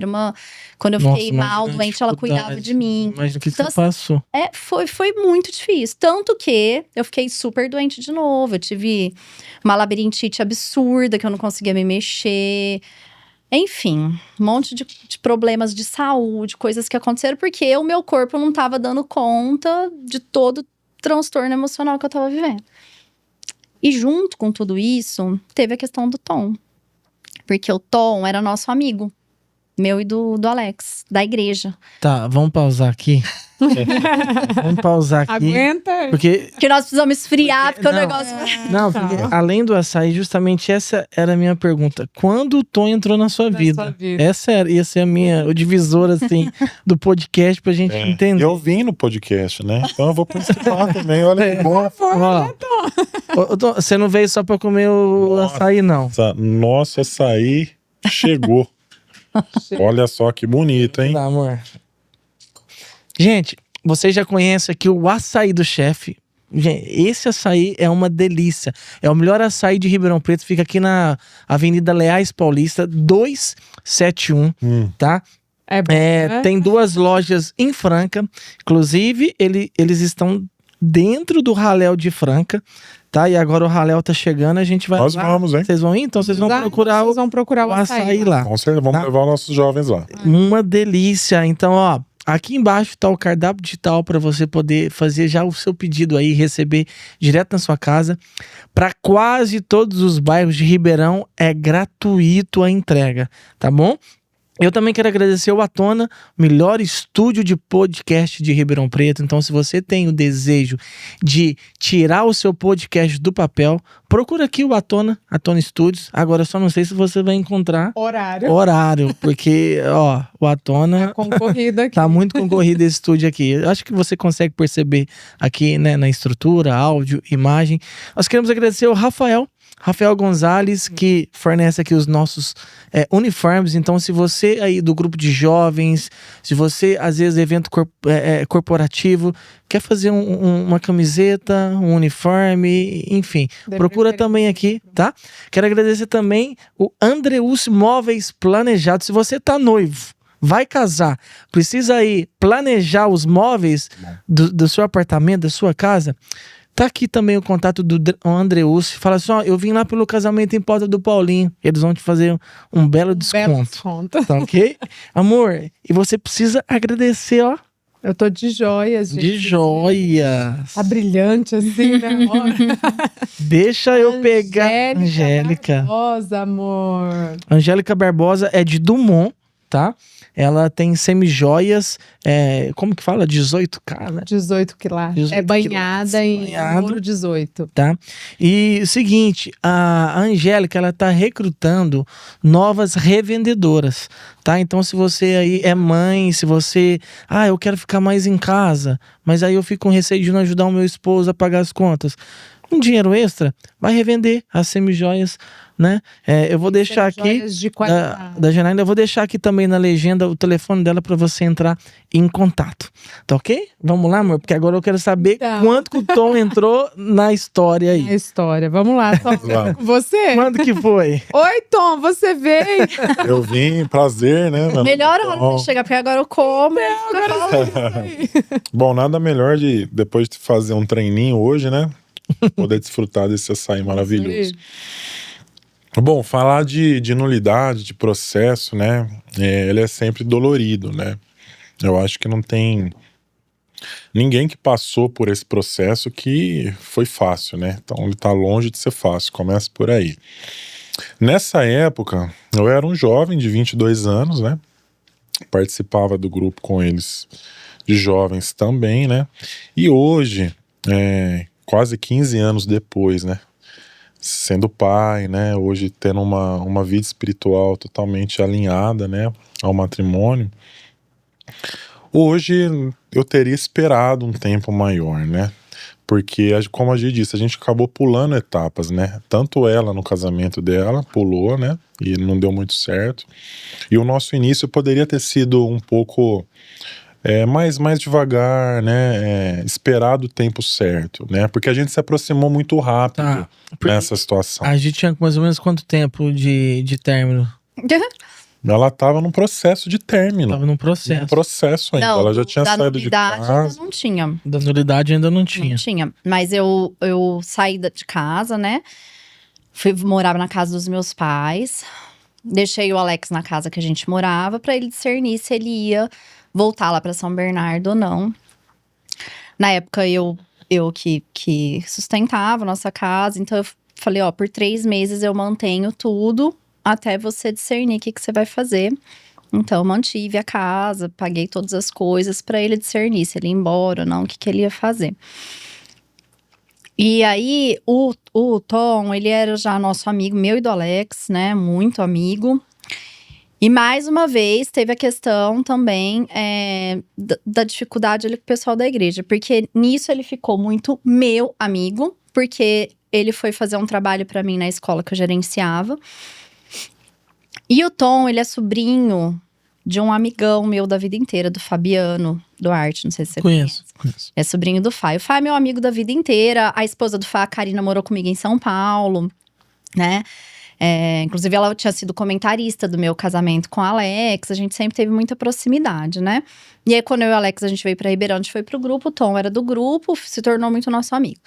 quando eu fiquei mal, doente, ela cuidava de mim. Mas o que então, você passou? Foi muito difícil, tanto que eu fiquei super doente de novo, eu tive uma labirintite absurda, que eu não conseguia me mexer. Enfim, um monte de problemas de saúde, coisas que aconteceram, porque o meu corpo não tava dando conta de todo transtorno emocional que eu tava vivendo. E junto com tudo isso, teve a questão do Tom. Porque o Tom era nosso amigo. Meu e do Alex, da igreja. Tá, vamos pausar aqui. Vamos pausar aqui. Aguenta. Porque nós precisamos esfriar, porque o negócio... Não, porque além do açaí, justamente essa era a minha pergunta. Quando o Tom entrou na sua vida? Essa ia ser o divisor, assim, do podcast pra gente entender. Eu vim no podcast, né? Então eu vou participar também, olha que bom. Tom, você não veio só pra comer o açaí, não. Nossa, açaí chegou. Olha só que bonito, hein? Tá, amor. Gente, vocês já conhecem aqui o açaí do chefe. Gente, esse açaí é uma delícia. É o melhor açaí de Ribeirão Preto. Fica aqui na Avenida Leais Paulista, 271, tá? Tem 2 lojas em Franca. Inclusive, eles estão dentro do Raléu de Franca, tá? E agora o Raléu tá chegando, a gente vai... Nós vamos, hein? Vocês vão ir? Então vocês vão procurar o açaí lá. Com certeza, vamos levar nossos jovens lá. Uma delícia. Então, ó, aqui embaixo tá o cardápio digital para você poder fazer já o seu pedido aí, receber direto na sua casa. Para quase todos os bairros de Ribeirão é gratuito a entrega, tá bom? Eu também quero agradecer o Atona, melhor estúdio de podcast de Ribeirão Preto. Então, se você tem o desejo de tirar o seu podcast do papel, procura aqui o Atona Studios. Agora, eu só não sei se você vai encontrar horário, porque, ó, o Atona Concorrido aqui. tá muito concorrido esse estúdio aqui. Eu acho que você consegue perceber aqui, né, na estrutura, áudio, imagem. Nós queremos agradecer o Rafael Gonzalez, que fornece aqui os nossos uniformes. Então, se você aí do grupo de jovens, se você, às vezes, evento corporativo, quer fazer uma camiseta, um uniforme, enfim, procura também aqui, tá? Quero agradecer também o Andreus Móveis Planejados. Se você tá noivo, vai casar, precisa aí planejar os móveis do seu apartamento, da sua casa, tá aqui também o contato do Andreus. Fala assim, ó, eu vim lá pelo casamento em Porta do Paulinho. Eles vão te fazer um belo desconto. Tá ok? Amor, e você precisa agradecer, ó. Eu tô de joias, gente. De joias. Tá brilhante assim, né, amor? Deixa eu pegar. Angélica Barbosa, amor. Angélica Barbosa é de Dumont, tá? Ela tem semijoias, como que fala? 18K, né? 18 quilates. É banhada em ouro 18. Tá? E o seguinte, a Angélica, ela tá recrutando novas revendedoras, tá? Então, se você aí é mãe, se você... eu quero ficar mais em casa, mas aí eu fico com receio de não ajudar o meu esposo a pagar as contas. Um dinheiro extra, vai revender as semijoias, né? Eu vou deixar aqui da Janaína, eu vou deixar aqui também na legenda o telefone dela para você entrar em contato, tá ok? Vamos lá, amor, porque agora eu quero saber quanto que o Tom entrou na história aí. Na história, vamos lá, Tom, com você? Quando que foi? Oi, Tom, você veio? Eu vim, prazer, né? Melhor hora pra chegar, porque agora eu como. Bom, nada melhor de, depois de fazer um treininho hoje, né? Poder desfrutar desse açaí maravilhoso. Bom, falar de nulidade, de processo, né? Ele é sempre dolorido, né? Eu acho que não tem ninguém que passou por esse processo que foi fácil, né? Então ele tá longe de ser fácil, começa por aí. Nessa época, eu era um jovem de 22 anos, né? Participava do grupo com eles de jovens também, né? E hoje, quase 15 anos depois, né? Sendo pai, né? Hoje tendo uma vida espiritual totalmente alinhada, né? Ao matrimônio. Hoje eu teria esperado um tempo maior, né? Porque, como a Gi disse, a gente acabou pulando etapas, né? Tanto ela no casamento dela pulou, né? E não deu muito certo. E o nosso início poderia ter sido um pouco... mais devagar, né? Esperar do tempo certo, né? Porque a gente se aproximou muito rápido nessa situação. A gente tinha mais ou menos quanto tempo de término? Ela tava num processo de término. Tava num processo. Num processo ainda. Não, ela já tinha saído de casa. Ainda não tinha. Da nulidade ainda não tinha. Não tinha. Mas eu saí de casa, né? Fui morar na casa dos meus pais. Deixei o Alex na casa que a gente morava pra ele discernir se ele ia voltar lá pra São Bernardo ou não. Na época, eu que sustentava a nossa casa. Então, eu falei, por 3 meses eu mantenho tudo até você discernir o que você vai fazer. Então, eu mantive a casa, paguei todas as coisas pra ele discernir se ele ia embora ou não, o que ele ia fazer. E aí, o Tom, ele era já nosso amigo, meu e do Alex, né? Muito amigo. E mais uma vez, teve a questão também da dificuldade ali com o pessoal da igreja. Porque nisso ele ficou muito meu amigo. Porque ele foi fazer um trabalho pra mim na escola que eu gerenciava. E o Tom, ele é sobrinho de um amigão meu da vida inteira, do Fabiano Duarte, não sei se você conhece. Conheço. É sobrinho do Fá. O Fá é meu amigo da vida inteira. A esposa do Fá, a Karina, morou comigo em São Paulo, né? Inclusive, ela tinha sido comentarista do meu casamento com a Alex. A gente sempre teve muita proximidade, né? E aí, quando eu e o Alex, a gente veio pra Ribeirão, a gente foi pro grupo. O Tom era do grupo, se tornou muito nosso amigo.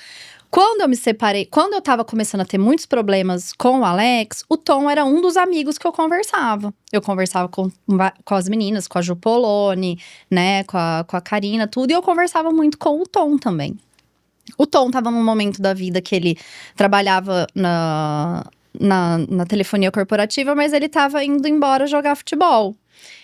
Quando eu me separei, quando eu tava começando a ter muitos problemas com o Alex, o Tom era um dos amigos que eu conversava. Eu conversava com as meninas, com a Ju Poloni, né, com a Karina, tudo. E eu conversava muito com o Tom também. O Tom tava num momento da vida que ele trabalhava na telefonia corporativa, mas ele tava indo embora jogar futebol.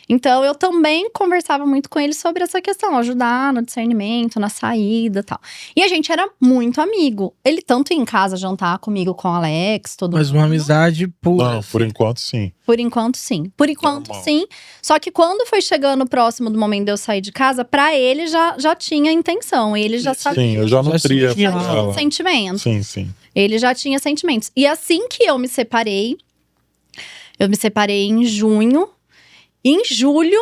Então, eu também conversava muito com ele sobre essa questão, ajudar no discernimento, na saída e tal. E a gente era muito amigo. Ele tanto ia em casa jantar comigo, com o Alex, todo Mas mundo. uma amizade pura. Não, por enquanto sim. Por enquanto, sim. Por enquanto, Normal. sim. Só que quando foi chegando próximo do momento de eu sair de casa, pra ele já tinha intenção. Ele já sabia. Sim, eu já nutria tinha pra Já tinha ela. sentimentos. Sim, sim. Ele já tinha sentimentos. E assim que eu me separei em junho. Em julho,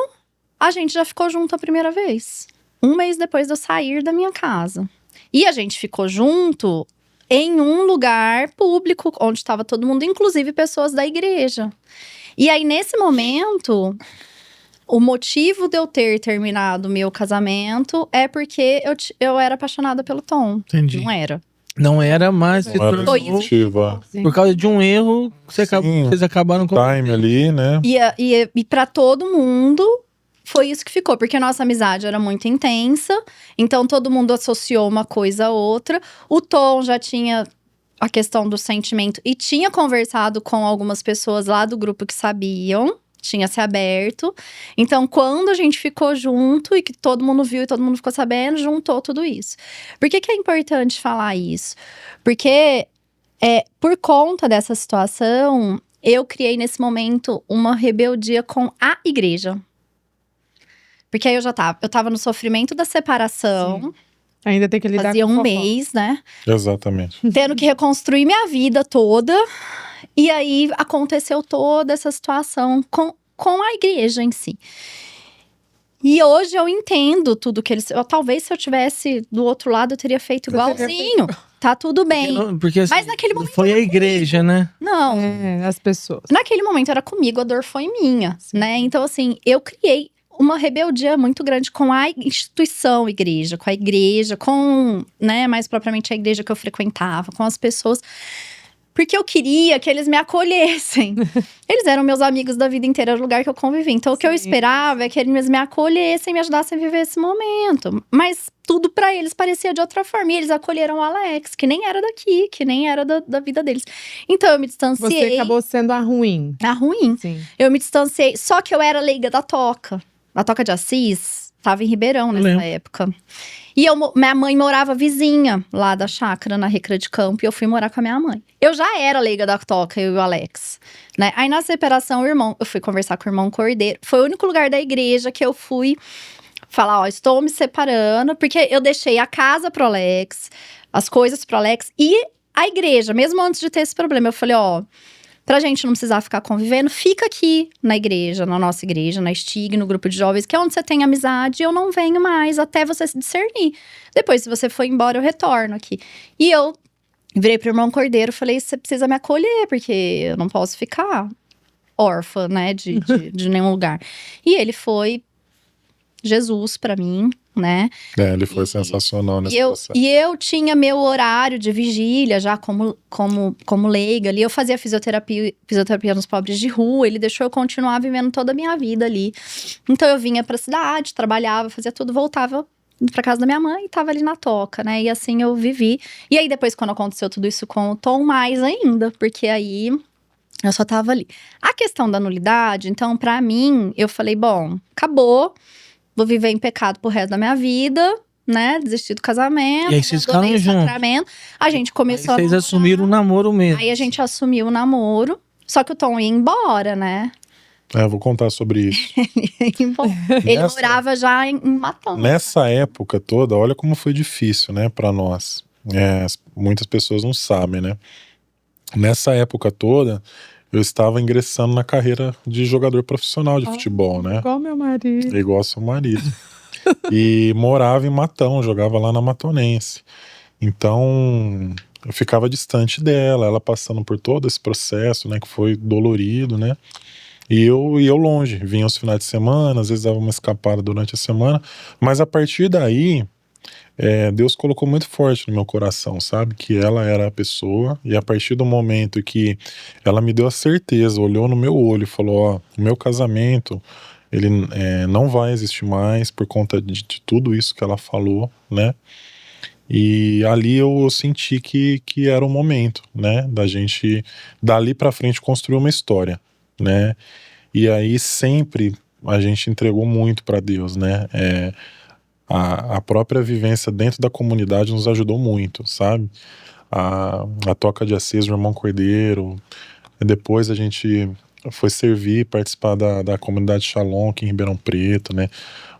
a gente já ficou junto a primeira vez. 1 mês depois de eu sair da minha casa. E a gente ficou junto em um lugar público, onde estava todo mundo, inclusive pessoas da igreja. E aí, nesse momento, o motivo de eu ter terminado o meu casamento é porque eu era apaixonada pelo Tom. Entendi. Não era. Não era, mas se Não era tornou, definitiva. por causa de um erro, Sim. vocês acabaram com. Time ali, né? E pra todo mundo, foi isso que ficou. Porque a nossa amizade era muito intensa. Então, todo mundo associou uma coisa a outra. O Tom já tinha a questão do sentimento. E tinha conversado com algumas pessoas lá do grupo que sabiam. Tinha se aberto. Então, quando a gente ficou junto e que todo mundo viu e todo mundo ficou sabendo, juntou tudo isso. Por que é importante falar isso? Porque, por conta dessa situação, eu criei nesse momento uma rebeldia com a igreja. Porque aí eu tava no sofrimento da separação. Ainda tem que lidar Fazia com um fofoca. mês, né? Exatamente. Tendo que reconstruir minha vida toda. E aí, aconteceu toda essa situação com a igreja em si. E hoje eu entendo tudo que eles... Talvez se eu tivesse do outro lado, eu teria feito Você teria igualzinho. Tá tudo bem. Porque assim, Mas naquele momento foi a era igreja, né? Não. As pessoas. Naquele momento era comigo, a dor foi minha, Sim. né? Então, assim, eu criei uma rebeldia muito grande com a instituição igreja, com, né, mais propriamente a igreja que eu frequentava, com as pessoas. Porque eu queria que eles me acolhessem. Eles eram meus amigos da vida inteira, era o lugar que eu convivi. Então, o que eu Sim. esperava é que eles me acolhessem, me ajudassem a viver esse momento. Mas tudo pra eles parecia de outra forma. E eles acolheram o Alex, que nem era daqui, que nem era da vida deles. Então, eu me distanciei. Você acabou sendo a ruim. A ruim. Sim. Eu me distanciei. Só que eu era leiga da Toca. A Toca de Assis tava em Ribeirão nessa lembro. época. E minha mãe morava vizinha lá da chácara, na Recreio de Campo. E eu fui morar com a minha mãe. Eu já era leiga da Toca, eu e o Alex. Né? Aí na separação, eu fui conversar com o irmão Cordeiro. Foi o único lugar da igreja que eu fui falar, ó, estou me separando. Porque eu deixei a casa pro Alex, as coisas pro Alex. E a igreja, mesmo antes de ter esse problema. Eu falei, ó, pra gente não precisar ficar convivendo, fica aqui na igreja, na nossa igreja, na STIG, no grupo de jovens, que é onde você tem amizade, eu não venho mais até você se discernir. Depois, se você for embora, eu retorno aqui. E eu virei pro irmão Cordeiro e falei, você precisa me acolher, porque eu não posso ficar órfã, né, de nenhum lugar. E ele foi Jesus pra mim, né? Ele foi sensacional nesse processo. E eu tinha meu horário de vigília já como leiga ali. Eu fazia fisioterapia nos pobres de rua. Ele deixou eu continuar vivendo toda a minha vida ali. Então eu vinha pra cidade, trabalhava, fazia tudo, voltava pra casa da minha mãe e tava ali na Toca, né? E assim eu vivi. E aí depois, quando aconteceu tudo isso com o Tom, mais ainda. Porque aí eu só tava ali. A questão da nulidade, então, pra mim, eu falei, bom, acabou. Vou viver em pecado pro resto da minha vida, né? Desistir do casamento. E aí vocês abandonei ficaram o juntos. sacramento. A gente começou Aí vocês a assumiram o namoro mesmo. Aí a gente assumiu o namoro. Só que o Tom ia embora, né? Eu vou contar sobre isso. Ele Nessa- morava já em Matão. Nessa época toda, olha como foi difícil, né, pra nós. Muitas pessoas não sabem, né? Nessa época toda, eu estava ingressando na carreira de jogador profissional de futebol, né? Igual meu marido. Igual seu marido. E morava em Matão, jogava lá na Matonense. Então, eu ficava distante dela, ela passando por todo esse processo, né, que foi dolorido, né? E eu longe, vinha aos finais de semana, às vezes dava uma escapada durante a semana, mas a partir daí, Deus colocou muito forte no meu coração, sabe? Que ela era a pessoa, e a partir do momento que ela me deu a certeza, olhou no meu olho e falou, ó, o meu casamento, ele não vai existir mais por conta de tudo isso que ela falou, né? E ali eu senti que era o momento, né? Da gente, dali pra frente, construir uma história, né? E aí sempre a gente entregou muito para Deus, né? A própria vivência dentro da comunidade nos ajudou muito, sabe? A Toca de Assis, o irmão Cordeiro. Depois a gente foi servir, participar da comunidade Shalom aqui em Ribeirão Preto, né?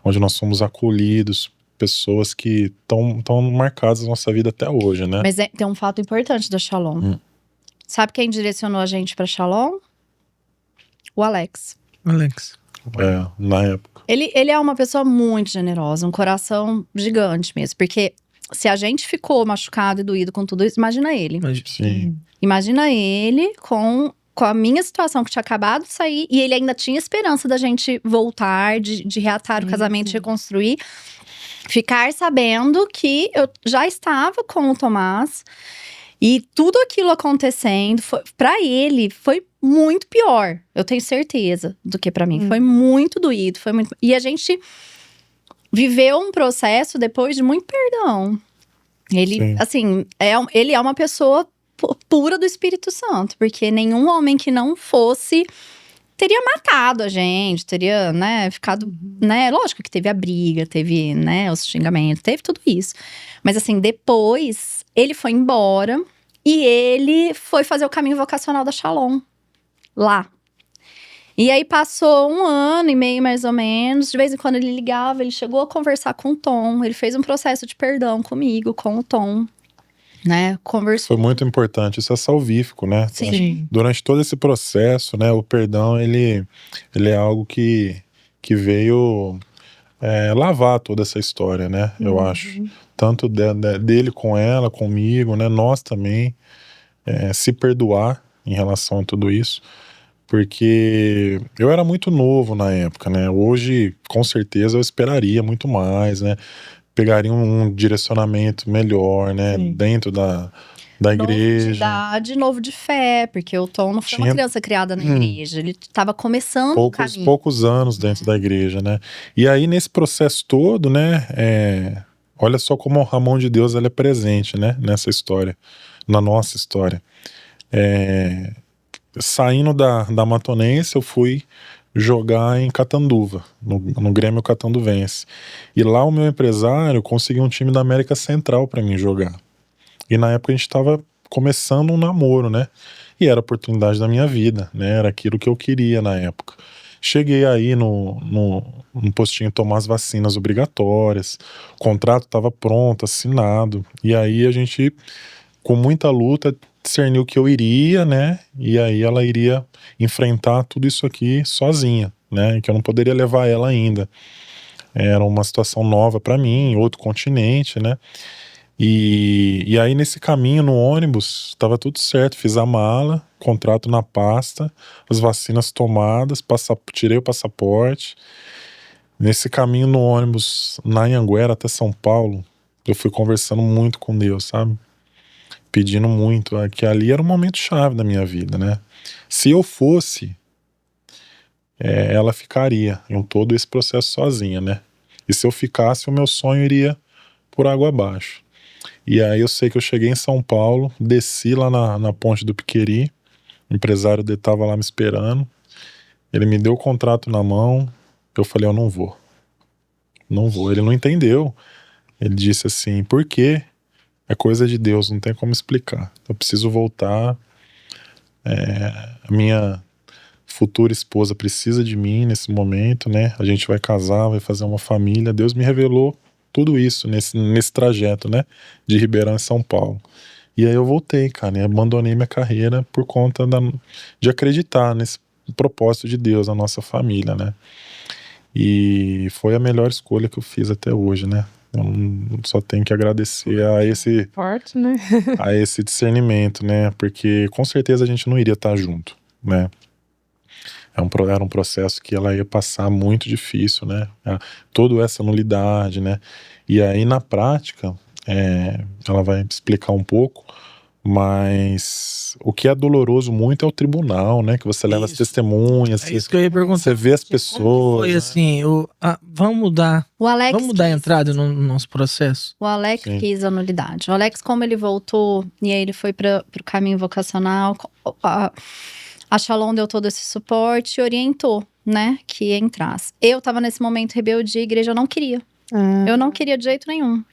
Onde nós fomos acolhidos, pessoas que estão marcadas na nossa vida até hoje, né? Mas tem um fato importante da Shalom. Sabe quem direcionou a gente pra Shalom? O Alex. Na época. Ele é uma pessoa muito generosa, um coração gigante mesmo. Porque se a gente ficou machucado e doído com tudo isso, imagina ele. Sim. Imagina ele com a minha situação, que tinha acabado de sair. E ele ainda tinha esperança da gente voltar, de reatar o casamento, de reconstruir. Ficar sabendo que eu já estava com o Tomás. E tudo aquilo acontecendo, pra ele, foi muito pior. Eu tenho certeza do que pra mim. Foi muito doído, foi muito… E a gente viveu um processo depois de muito perdão. Ele, Sim. assim, ele é uma pessoa pura do Espírito Santo. Porque nenhum homem que não fosse… teria matado a gente, teria, né, ficado, né, lógico que teve a briga, teve, né, os xingamentos, teve tudo isso. Mas assim, depois, ele foi embora e ele foi fazer o caminho vocacional da Shalom, lá. E aí passou 1 ano e meio, mais ou menos, de vez em quando ele ligava, ele chegou a conversar com o Tom, ele fez um processo de perdão comigo, com o Tom. Né, conversou. Foi muito importante, isso é salvífico, né? Sim. Durante todo esse processo, né, o perdão, ele é algo que veio lavar toda essa história, né? Eu acho. Tanto dele com ela, comigo, né? Nós também, se perdoar em relação a tudo isso. Porque eu era muito novo na época, né? Hoje, com certeza, eu esperaria muito mais, né? Pegaria um direcionamento melhor, né? Sim. Dentro da Novo de igreja. idade, novo de fé, porque o Tom não foi uma criança criada na igreja, ele estava começando o caminho. Poucos anos dentro da igreja, né? E aí, nesse processo todo, né? Olha só como a mão de Deus ela é presente, né? Nessa história, na nossa história. Saindo da Matonense, eu fui jogar em Catanduva, no Grêmio Catanduvense. E lá o meu empresário conseguiu um time da América Central para mim jogar. E na época a gente estava começando um namoro, né? E era a oportunidade da minha vida, né? Era aquilo que eu queria na época. Cheguei aí no postinho tomar as vacinas obrigatórias, o contrato estava pronto, assinado. E aí a gente, com muita luta, discerniu que eu iria, né? E aí ela iria enfrentar tudo isso aqui sozinha, né? Que eu não poderia levar ela ainda. Era uma situação nova para mim, outro continente, né? E aí nesse caminho no ônibus estava tudo certo, fiz a mala, contrato na pasta, as vacinas tomadas, tirei o passaporte. Nesse caminho no ônibus na Anhanguera até São Paulo, eu fui conversando muito com Deus, sabe? Pedindo muito, que ali era um momento chave da minha vida, né? Se eu fosse, ela ficaria em todo esse processo sozinha, né? E se eu ficasse, o meu sonho iria por água abaixo. E aí eu sei que eu cheguei em São Paulo, desci lá na ponte do Piqueri, o empresário dele estava lá me esperando, ele me deu o contrato na mão, eu falei, eu não vou. Não vou. Ele não entendeu. Ele disse assim, por quê? É coisa de Deus, não tem como explicar. Eu preciso voltar. A minha futura esposa precisa de mim nesse momento, né? A gente vai casar, vai fazer uma família. Deus me revelou tudo isso nesse trajeto, né? De Ribeirão em São Paulo. E aí eu voltei, cara, e abandonei minha carreira por conta de acreditar nesse propósito de Deus na nossa família, né? E foi a melhor escolha que eu fiz até hoje, né? Eu só tenho que agradecer Forte, né? a esse discernimento, né? Porque com certeza a gente não iria estar junto, né? Era um processo que ela ia passar muito difícil, né? Toda essa nulidade, né? E aí, na prática, ela vai explicar um pouco, mas o que é doloroso muito é o tribunal, né? Que você leva as testemunhas. É isso que eu ia perguntar. Você vê as pessoas. Foi né? assim, vamos mudar. O Alex Vamos dar entrada no nosso processo. O Alex Sim. quis a nulidade. O Alex, como ele voltou, e aí ele foi pro caminho vocacional, A Shalom deu todo esse suporte e orientou, né, que entrasse. Eu tava nesse momento rebeldia, a igreja não queria. Eu não queria de jeito nenhum.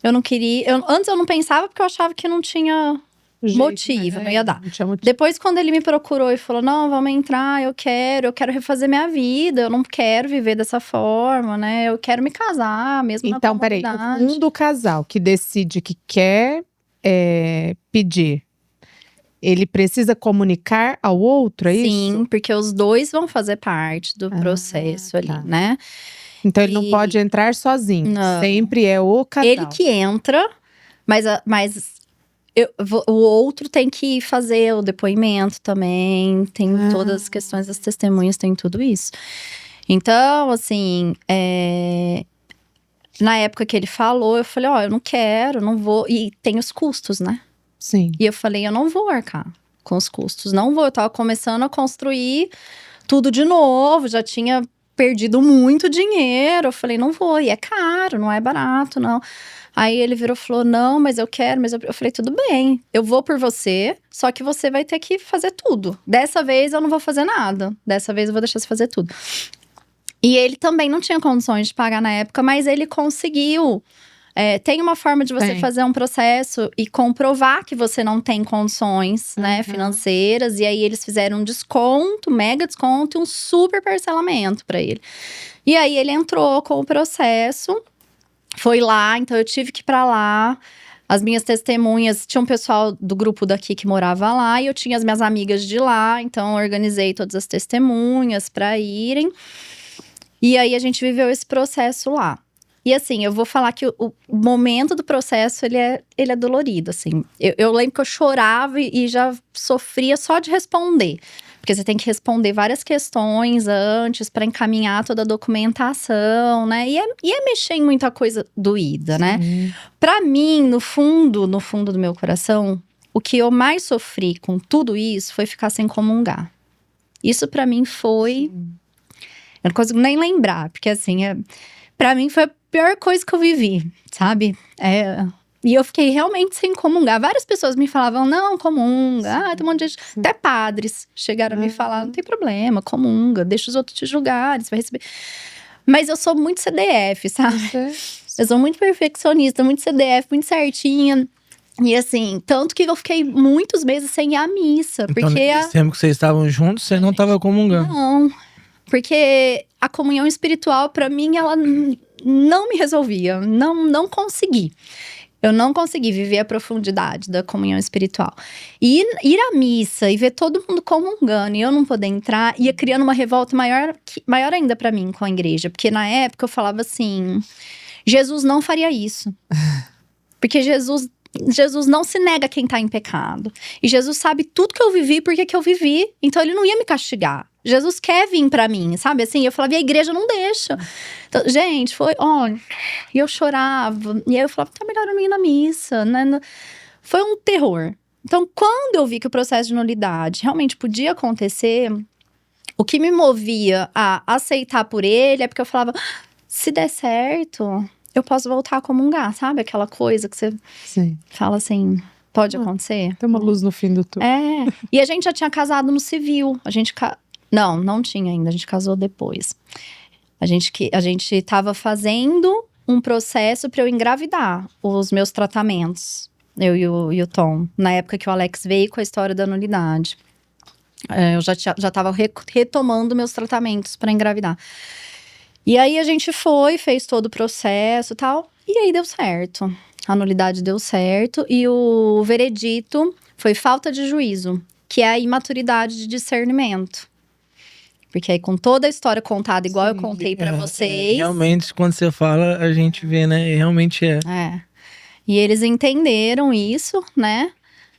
Eu não queria. Antes eu não pensava porque eu achava que não tinha motivo, não ia dar. Depois, quando ele me procurou e falou: não, vamos entrar, eu quero refazer minha vida, eu não quero viver dessa forma, né? Eu quero me casar, mesmo na comunidade. Então, peraí, um do casal que decide que quer pedir, ele precisa comunicar ao outro, é isso? Sim, porque os dois vão fazer parte do processo ali, né? Então ele não pode entrar sozinho, Não. sempre é o casal. Ele que entra, mas o outro tem que fazer o depoimento também, tem todas as questões das testemunhas, tem tudo isso. Então, assim, na época que ele falou, eu falei, eu não quero, não vou, e tem os custos, né? Sim. E eu falei, eu não vou arcar com os custos, não vou, eu tava começando a construir tudo de novo, já tinha perdido muito dinheiro, eu falei, não vou, e é caro, não é barato, não. Aí ele virou e falou, não, mas eu quero, eu falei, tudo bem, eu vou por você, só que você vai ter que fazer tudo. Dessa vez eu não vou fazer nada, dessa vez eu vou deixar você fazer tudo. E ele também não tinha condições de pagar na época, mas ele conseguiu. Tem uma forma de você fazer um processo e comprovar que você não tem condições, né, financeiras. E aí eles fizeram um desconto, mega desconto e um super parcelamento pra ele. E aí ele entrou com o processo, foi lá, então eu tive que ir pra lá. As minhas testemunhas, tinha um pessoal do grupo daqui que morava lá e eu tinha as minhas amigas de lá, então eu organizei todas as testemunhas pra irem. E aí a gente viveu esse processo lá. E assim, eu vou falar que o momento do processo, ele é dolorido, assim. Eu lembro que eu chorava e já sofria só de responder. Porque você tem que responder várias questões antes para encaminhar toda a documentação, né? E é mexer em muita coisa doída, né? Pra mim, no fundo do meu coração, o que eu mais sofri com tudo isso foi ficar sem comungar. Isso pra mim foi… Eu não consigo nem lembrar, porque assim… Pra mim foi a pior coisa que eu vivi, sabe? E eu fiquei realmente sem comungar. Várias pessoas me falavam, não, comunga. Tem um monte de gente… Até padres chegaram a me falar, não tem problema, comunga. Deixa os outros te julgarem, você vai receber… Mas eu sou muito CDF, sabe? Eu sou muito perfeccionista, muito CDF, muito certinha. E assim, tanto que eu fiquei muitos meses sem ir à missa. Então, Porque nesse tempo que vocês estavam juntos, você não estava comungando? Não, porque a comunhão espiritual, pra mim, ela não me resolvia. Não consegui. Eu não consegui viver a profundidade da comunhão espiritual. E ir à missa e ver todo mundo comungando e eu não poder entrar, ia criando uma revolta maior ainda pra mim com a igreja. Porque na época eu falava assim, Jesus não faria isso. Porque Jesus não se nega a quem tá em pecado. E Jesus sabe tudo que eu vivi, porque que eu vivi. Então ele não ia me castigar. Jesus quer vir pra mim, sabe? Assim, eu falava, e a igreja não deixa. Então, gente, e eu chorava. E aí eu falava, tá melhor eu não ir na missa, né? Foi um terror. Então, quando eu vi que o processo de nulidade realmente podia acontecer, o que me movia a aceitar por ele é porque eu falava, se der certo, eu posso voltar a comungar, sabe? Aquela coisa que você fala assim, pode acontecer. Tem uma luz no fim do túnel. E a gente já tinha casado no civil. Não tinha ainda, a gente casou depois. A gente tava fazendo um processo pra eu engravidar os meus tratamentos. Eu e o Tom. Na época que o Alex veio com a história da nulidade. Eu já tava retomando meus tratamentos pra engravidar. E aí a gente fez todo o processo e tal. E aí deu certo. A nulidade deu certo. E o veredito foi falta de juízo, que é a imaturidade de discernimento. Porque aí, com toda a história contada, igual eu contei pra vocês… Realmente, quando você fala, a gente vê, né? Realmente é. E eles entenderam isso, né?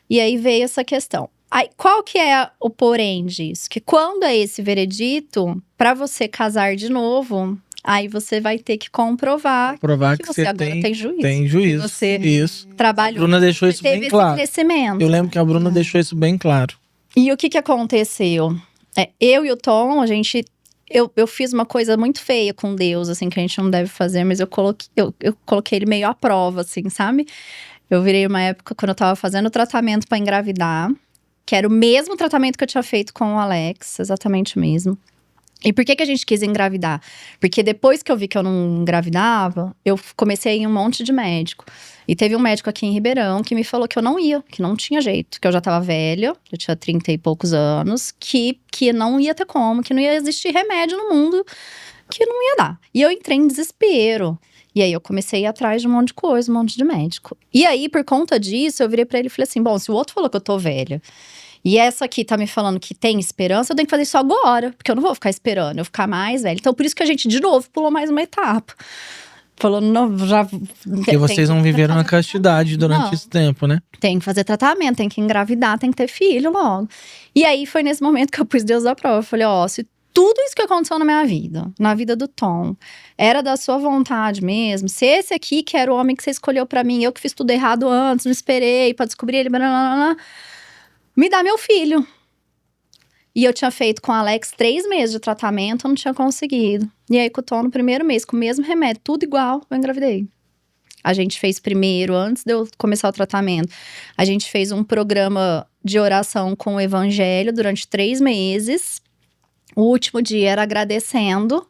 E aí veio essa questão. Aí, qual que é o porém disso? Que quando é esse veredito, pra você casar de novo, aí você vai ter que comprovar que você agora tem juízo. Tem juízo. Que você isso. trabalhou. A Bruna deixou isso bem claro. Crescimento. Eu lembro que a Bruna deixou isso bem claro. E o que aconteceu? Eu e o Tom, eu fiz uma coisa muito feia com Deus, assim, que a gente não deve fazer, mas eu coloquei ele meio à prova, assim, sabe? Eu virei uma época, quando eu tava fazendo o tratamento pra engravidar, que era o mesmo tratamento que eu tinha feito com o Alex, exatamente o mesmo. E por que a gente quis engravidar? Porque depois que eu vi que eu não engravidava, eu comecei a ir em um monte de médico. E teve um médico aqui em Ribeirão que me falou que eu não ia, que não tinha jeito, que eu já tava velha, eu tinha 30 e poucos anos, que não ia ter como, que não ia existir remédio no mundo, que não ia dar. E eu entrei em desespero. E aí eu comecei a ir atrás de um monte de coisa, um monte de médico. E aí, por conta disso, eu virei pra ele e falei assim: bom, se o outro falou que eu tô velha, e essa aqui tá me falando que tem esperança, eu tenho que fazer isso agora, porque eu não vou ficar esperando, eu vou ficar mais velha. Então, por isso que a gente, de novo, pulou mais uma etapa. Falou, não, já. Porque vocês não viveram a castidade durante esse tempo, né? Tem que fazer tratamento, tem que engravidar, tem que ter filho logo. E aí, foi nesse momento que eu pus Deus à prova. Eu falei, ó, se tudo isso que aconteceu na minha vida, na vida do Tom, era da sua vontade mesmo, se esse aqui que era o homem que você escolheu pra mim, eu que fiz tudo errado antes, não esperei pra descobrir ele, blá, blá, blá, blá, me dá meu filho. E eu tinha feito com o Alex 3 meses de tratamento, eu não tinha conseguido. E aí, com o Tom, no primeiro mês, com o mesmo remédio, tudo igual, eu engravidei. A gente fez primeiro, antes de eu começar o tratamento, a gente fez um programa de oração com o Evangelho durante 3 meses. O último dia era agradecendo,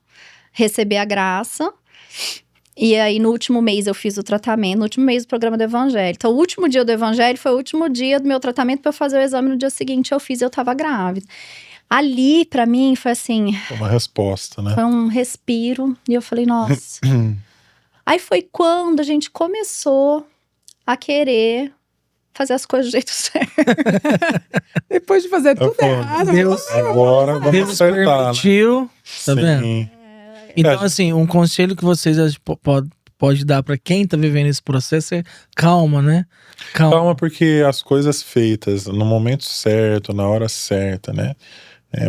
receber a graça. E aí, no último mês, eu fiz o tratamento. No último mês, o programa do Evangelho. Então, o último dia do Evangelho foi o último dia do meu tratamento para eu fazer o exame. No dia seguinte, eu fiz e eu tava grávida. Ali, pra mim, foi assim... Uma resposta, né? Foi um respiro. E eu falei, nossa... Aí foi quando a gente começou a querer fazer as coisas do jeito certo. Depois de fazer tudo falo, errado. Deus- Agora vamos Deus acertar, né? permitiu, tá vendo? Sim. Então, assim, um conselho que vocês pode dar pra quem tá vivendo esse processo é calma, né? Calma, porque as coisas feitas no momento certo, na hora certa, né?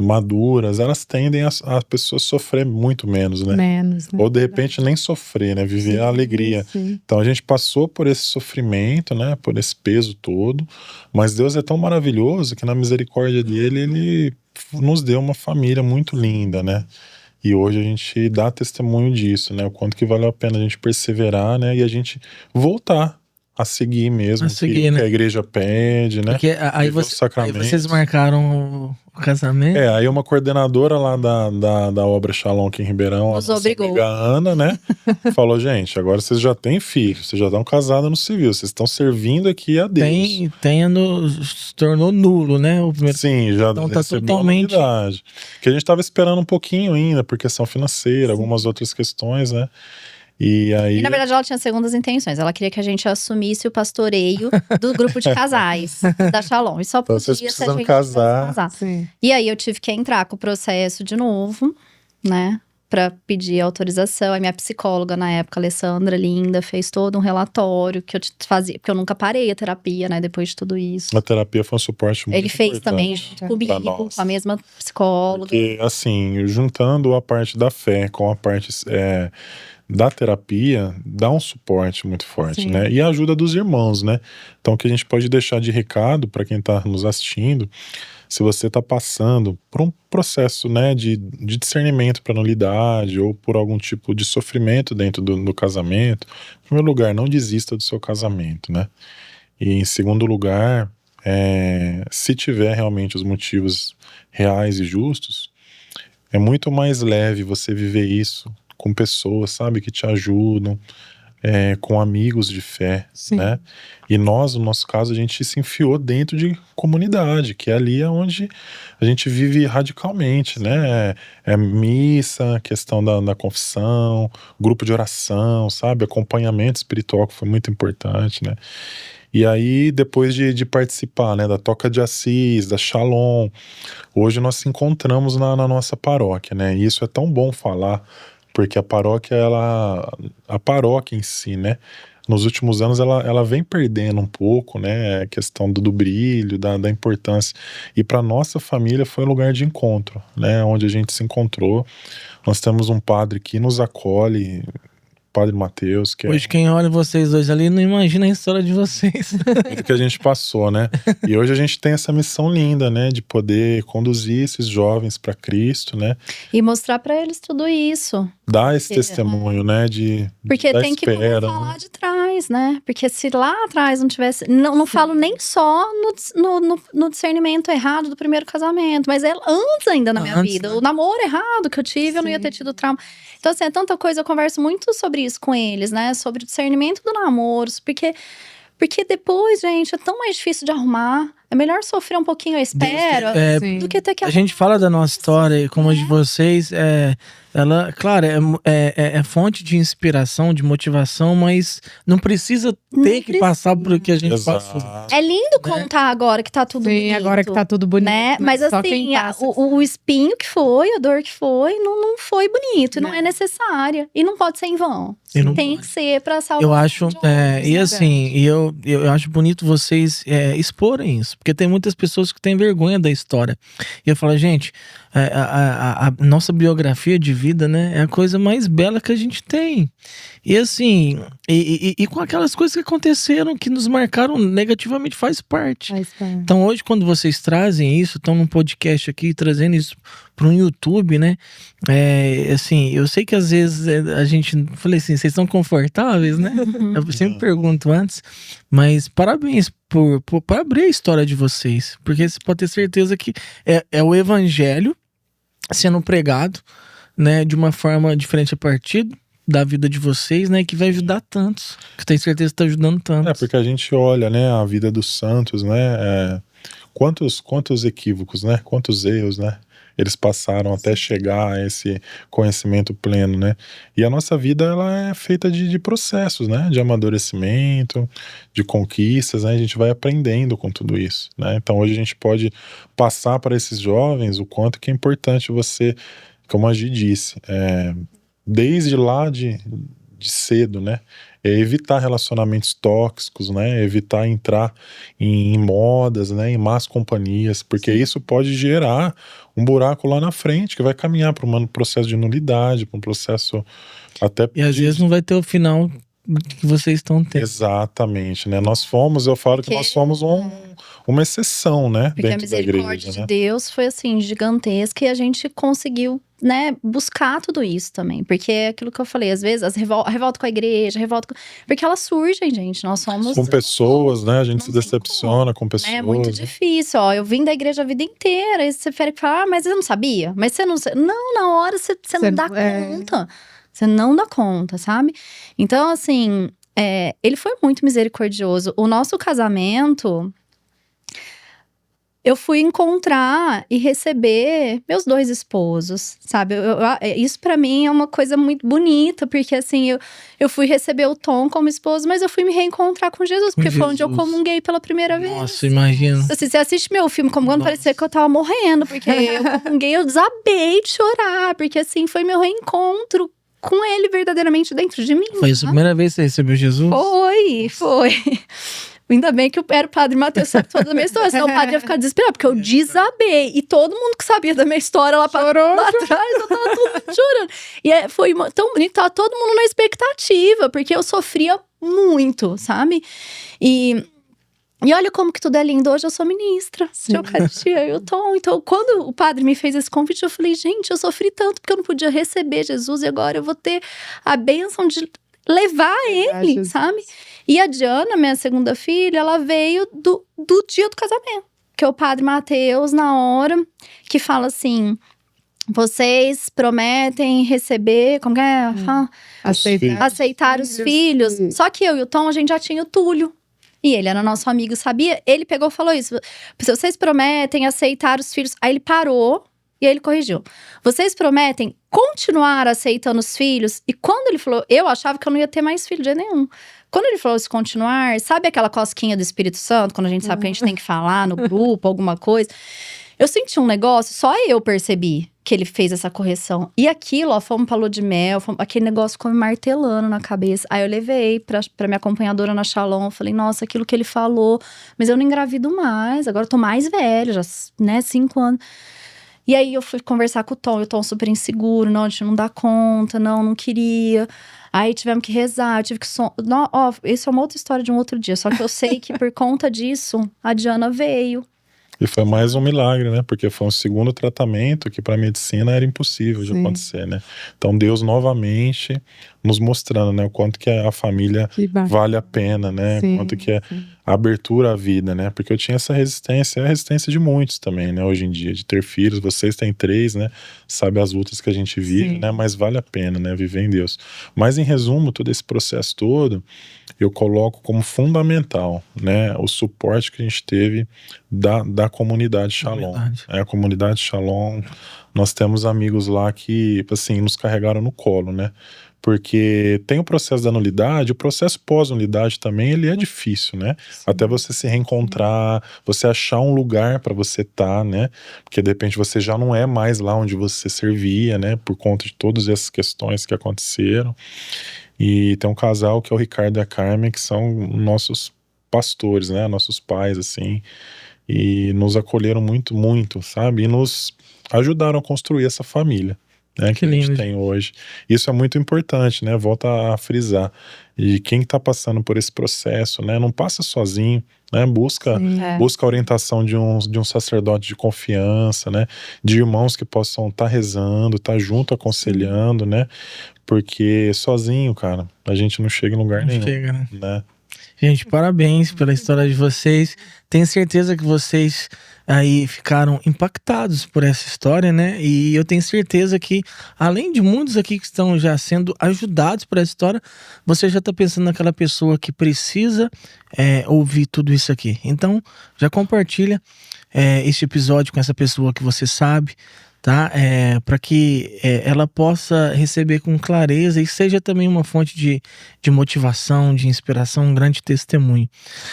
Maduras, elas tendem a pessoa sofrer muito menos, né? Menos, né? Ou de repente nem sofrer, né? Viver a alegria. Sim. Então a gente passou por esse sofrimento, né? Por esse peso todo. Mas Deus é tão maravilhoso que na misericórdia dele, ele nos deu uma família muito linda, né? E hoje a gente dá testemunho disso, né? O quanto que valeu a pena a gente perseverar, né? E a gente voltar a seguir mesmo A seguir, que né? a igreja pede, né? Porque aí, Viver os aí sacramentos. vocês marcaram o casamento. Aí uma coordenadora lá da obra Shalom aqui em Ribeirão, Nos a nossa obrigou. amiga Ana, né? Falou, gente, agora vocês já têm filho, vocês já estão casados no civil, vocês estão servindo aqui a Deus. Se tornou nulo, né? O primeiro. Sim, já Então tá recebeu totalmente- a novidade. Que a gente estava esperando um pouquinho ainda, por questão financeira, algumas outras questões, né? E aí... E na verdade ela tinha segundas intenções. Ela queria que a gente assumisse o pastoreio do grupo de casais da Shalom. E só Então, podia vocês se a precisam gente casar. casar. Sim. E aí eu tive que entrar com o processo de novo, né? Pra pedir autorização. A minha psicóloga na época, Alessandra, linda, fez todo um relatório que eu fazia, porque eu nunca parei a terapia, né? Depois de tudo isso. A terapia foi um suporte muito Ele fez importante. também junto comigo, nós. com a mesma psicóloga. Porque, assim, juntando a parte da fé com a parte da terapia, dá um suporte muito forte, Sim. né? E a ajuda dos irmãos, né? Então, o que a gente pode deixar de recado para quem tá nos assistindo, se você tá passando por um processo, né, de discernimento para nulidade ou por algum tipo de sofrimento dentro do casamento, em primeiro lugar, não desista do seu casamento, né? E em segundo lugar, se tiver realmente os motivos reais e justos, é muito mais leve você viver isso com pessoas, sabe, que te ajudam, com amigos de fé, Sim. né? E nós, no nosso caso, a gente se enfiou dentro de comunidade, que é ali onde a gente vive radicalmente, né? Missa, questão da confissão, grupo de oração, sabe? Acompanhamento espiritual, que foi muito importante, né? E aí, depois de participar, né, da Toca de Assis, da Shalom, hoje nós se encontramos na nossa paróquia, né? E isso é tão bom falar, porque a paróquia em si, né? Nos últimos anos ela vem perdendo um pouco, né? A questão do brilho, da importância. E para nossa família foi um lugar de encontro, né? Onde a gente se encontrou. Nós temos um padre que nos acolhe, Padre Mateus, que Hoje quem olha vocês dois ali não imagina a história de vocês. do que a gente passou, né? E hoje a gente tem essa missão linda, né? De poder conduzir esses jovens para Cristo, né? E mostrar pra eles tudo isso. Dar esse testemunho, né? Porque da tem que espera, começar né? lá de trás. atrás, né? Porque se lá atrás não tivesse... Não falo nem só no discernimento errado do primeiro casamento, mas antes ainda na minha Antes, vida. né? O namoro errado que eu tive, eu não ia ter tido trauma. Então, assim, é tanta coisa, eu converso muito sobre isso com eles, né? Sobre o discernimento do namoro, porque depois, gente, é tão mais difícil de arrumar. É melhor sofrer um pouquinho, eu espero, Sim. do que ter que A gente fala da nossa história, como a de vocês, ela, claro, é fonte de inspiração, de motivação, mas não precisa ter que passar por o que a gente passou. Exato. É lindo contar agora que tá tudo Sim, bonito. agora que tá tudo bonito. Né? Mas só quem assim, passa. o espinho que foi, a dor que foi, não foi bonito, não Não. é necessária. E não pode ser em vão. E não Tem pode. que ser pra salvar. Eu acho, de outros, e né? assim, eu acho bonito vocês exporem isso, porque tem muitas pessoas que têm vergonha da história. E eu falo, gente, a nossa biografia de vida, né, é a coisa mais bela que a gente tem. E assim, e com aquelas coisas que aconteceram, que nos marcaram negativamente, faz parte. Faz parte. Então hoje, quando vocês trazem isso, estão num podcast aqui, trazendo isso para um YouTube, né? Assim, eu sei que às vezes a gente... Falei assim, vocês estão confortáveis, né? Eu sempre pergunto antes, mas parabéns por abrir a história de vocês. Porque você pode ter certeza que é o evangelho sendo pregado, né? De uma forma diferente a partir da vida de vocês, né? Que vai ajudar tantos. Que eu tenho certeza que está ajudando tantos. Porque a gente olha, né, a vida dos santos, né? Quantos equívocos, né? Quantos erros, né? Eles passaram até chegar a esse conhecimento pleno, né? E a nossa vida, ela é feita de processos, né? De amadurecimento, de conquistas, né? A gente vai aprendendo com tudo isso, né? Então hoje a gente pode passar para esses jovens o quanto que é importante você, como a Gi disse, desde lá de cedo, né? Evitar relacionamentos tóxicos, né? Evitar entrar em modas, né? Em más companhias, porque isso pode gerar um buraco lá na frente, que vai caminhar para um processo de nulidade, para um processo até... E às vezes não vai ter o final que vocês estão tendo. Exatamente, né? Eu falo que nós fomos uma exceção, né? Porque a dentro da misericórdia igreja, de né? Deus foi assim, gigantesca, e a gente conseguiu, né, buscar tudo isso também. Porque é aquilo que eu falei, às vezes, a revolta com a igreja, porque elas surgem, gente. Nós somos. Com pessoas, né? A gente se Não tem decepciona com pessoas. É muito difícil, ó. Eu vim da igreja a vida inteira. E você fala, mas eu não sabia? Mas você não. Não, na hora você não dá conta. Você não dá conta, sabe? Então, assim, ele foi muito misericordioso. O nosso casamento, eu fui encontrar e receber meus 2 esposos, sabe? Isso pra mim é uma coisa muito bonita, porque assim, eu fui receber o Tom como esposo, mas eu fui me reencontrar com Jesus, porque foi onde eu comunguei pela primeira vez. Nossa, imagina. Assim, você assiste meu filme Comungando, parecia que eu tava morrendo, porque eu comunguei, eu desabei de chorar, porque assim, foi meu reencontro com ele verdadeiramente dentro de mim. Foi a primeira vez que você recebeu Jesus? Foi. Ainda bem que era o padre Mateus, sabe toda a minha história, senão o padre ia ficar desesperado, porque eu desabei. E todo mundo que sabia da minha história lá atrás, eu tava todo mundo chorando. E foi tão bonito, tava todo mundo na expectativa, porque eu sofria muito, sabe? E olha como que tudo é lindo. Hoje eu sou ministra de Eucaristia e o Tom. Então, quando o padre me fez esse convite, eu falei, gente, eu sofri tanto porque eu não podia receber Jesus, e agora eu vou ter a bênção de levar ele, sabe? E a Diana, minha segunda filha, ela veio do dia do casamento. Que é o padre Mateus, na hora, que fala assim: vocês prometem receber, como que é? Aceitar os filhos. Só que eu e o Tom, a gente já tinha o Túlio. E ele era nosso amigo, sabia? Ele pegou e falou isso: se vocês prometem aceitar os filhos. Aí ele parou e aí ele corrigiu: vocês prometem continuar aceitando os filhos? E quando ele falou, eu achava que eu não ia ter mais filho de nenhum. Quando ele falou se continuar, sabe aquela cosquinha do Espírito Santo? Quando a gente sabe que a gente tem que falar no grupo, alguma coisa. Eu senti um negócio, só eu percebi que ele fez essa correção. E aquilo, ó, fomos pra lua de mel, aquele negócio ficou me martelando na cabeça. Aí eu levei pra minha acompanhadora na Shalom, falei, nossa, aquilo que ele falou, mas eu não engravido mais, agora eu tô mais velha, já, né, 5 anos. E aí eu fui conversar com o Tom, e o Tom super inseguro, não, a gente não dá conta, não queria. Aí tivemos que rezar, eu tive que... isso é uma outra história de um outro dia, só que eu sei que por conta disso, a Diana veio. E foi mais um milagre, né? Porque foi um segundo tratamento que para a medicina era impossível de acontecer, né? Então Deus novamente nos mostrando, né? O quanto que a família Que bacana. vale a pena, né? Sim, Quanto que é sim. a abertura à vida, né? Porque eu tinha essa resistência, é a resistência de muitos também, né? Hoje em dia, de ter filhos, vocês têm 3, né? Sabe as lutas que a gente vive, Sim. né? Mas vale a pena, né? Viver em Deus. Mas em resumo, todo esse processo todo, eu coloco como fundamental, né? O suporte que a gente teve da comunidade Shalom. Verdade. A comunidade Shalom, nós temos amigos lá que, assim, nos carregaram no colo, né? Porque tem o processo da nulidade, o processo pós-nulidade também, ele é difícil, né? Até você se reencontrar, você achar um lugar para você estar, né? Porque de repente você já não é mais lá onde você servia, né? Por conta de todas essas questões que aconteceram. E tem um casal que é o Ricardo e a Carmen, que são nossos pastores, né? Nossos pais, assim. E nos acolheram muito, muito, sabe? E nos ajudaram a construir essa família, né? Que Que a gente lindo. tem hoje. Isso é muito importante, né? Volta a frisar. E quem está passando por esse processo, né? Não passa sozinho, né? Busca Sim. a orientação de um sacerdote de confiança, né? De irmãos que possam estar rezando, estar junto, aconselhando, né? Porque sozinho, cara, a gente não chega em lugar Não nenhum, chega, né? né? Gente, parabéns pela história de vocês. Tenho certeza que vocês aí ficaram impactados por essa história, né? E eu tenho certeza que, além de muitos aqui que estão já sendo ajudados por essa história, você já está pensando naquela pessoa que precisa ouvir tudo isso aqui. Então, já compartilha este episódio com essa pessoa que você sabe, tá? Para que ela possa receber com clareza e seja também uma fonte de motivação, de inspiração, um grande testemunho,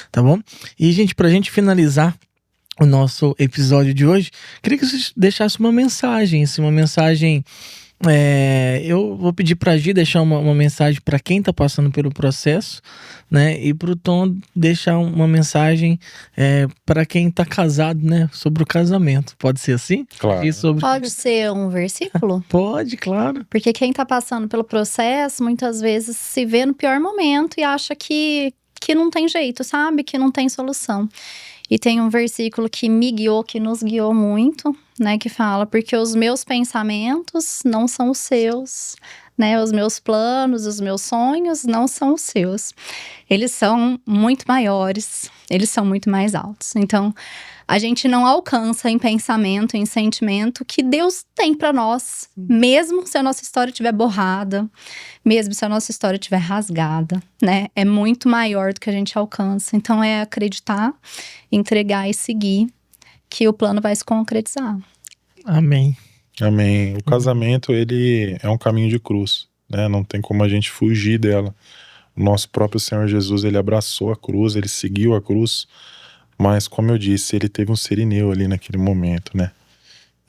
tá bom? E, gente, pra gente finalizar o nosso episódio de hoje, queria que você deixasse uma mensagem, assim, uma mensagem. Eu vou pedir pra Gi deixar uma mensagem para quem tá passando pelo processo, né? E pro Tom deixar uma mensagem para quem tá casado, né? Sobre o casamento. Pode ser assim? Claro. E sobre... Pode ser um versículo? Pode, claro. Porque quem tá passando pelo processo, muitas vezes se vê no pior momento e acha que não tem jeito, sabe? Que não tem solução. E tem um versículo que me guiou, que nos guiou muito, né? Que fala, porque os meus pensamentos não são os seus, né? Os meus planos, os meus sonhos não são os seus. Eles são muito maiores, eles são muito mais altos. Então, a gente não alcança em pensamento, em sentimento que Deus tem para nós, mesmo se a nossa história estiver borrada, mesmo se a nossa história estiver rasgada, né? É muito maior do que a gente alcança. Então, é acreditar, entregar e seguir que o plano vai se concretizar. Amém. Amém. O casamento, ele é um caminho de cruz, né? Não tem como a gente fugir dela. O nosso próprio Senhor Jesus, ele abraçou a cruz, ele seguiu a cruz, mas, como eu disse, ele teve um sirineu ali naquele momento, né?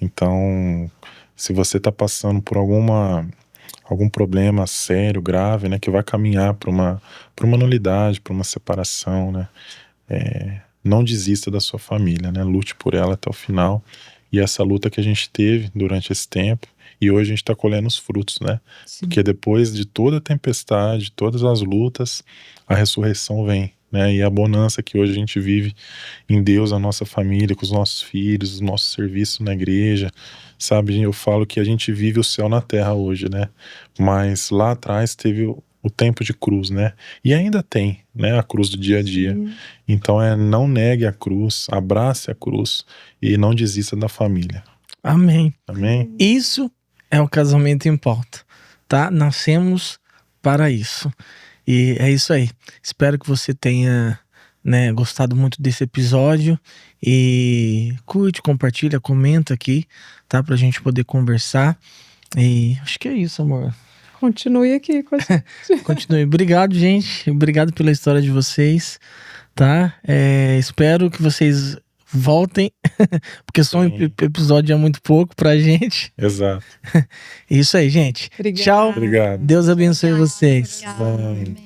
Então, se você tá passando por algum problema sério, grave, né? Que vai caminhar para uma nulidade, para uma separação, né? Não desista da sua família, né? Lute por ela até o final. E essa luta que a gente teve durante esse tempo, e hoje a gente está colhendo os frutos, né? Sim. Porque depois de toda a tempestade, todas as lutas, a ressurreição vem, né? E a bonança que hoje a gente vive em Deus, a nossa família, com os nossos filhos, o nosso serviço na igreja, sabe? Eu falo que a gente vive o céu na terra hoje, né? Mas lá atrás teve o tempo de cruz, né? E ainda tem, né? A cruz do dia a dia. Sim. Então não negue a cruz, abrace a cruz e não desista da família. Amém. Amém? Isso é o casamento em pauta, tá? Nascemos para isso. E é isso aí. Espero que você tenha, né, gostado muito desse episódio. E curte, compartilha, comenta aqui, tá? Pra gente poder conversar. E acho que é isso, amor. Continue aqui com a gente. Continue. Obrigado, gente. Obrigado pela história de vocês, tá? Espero que vocês voltem, porque só um Sim. episódio é muito pouco pra gente. Exato. Isso aí, gente. Obrigada. Tchau. Obrigado. Deus abençoe vocês. Obrigada. Amém.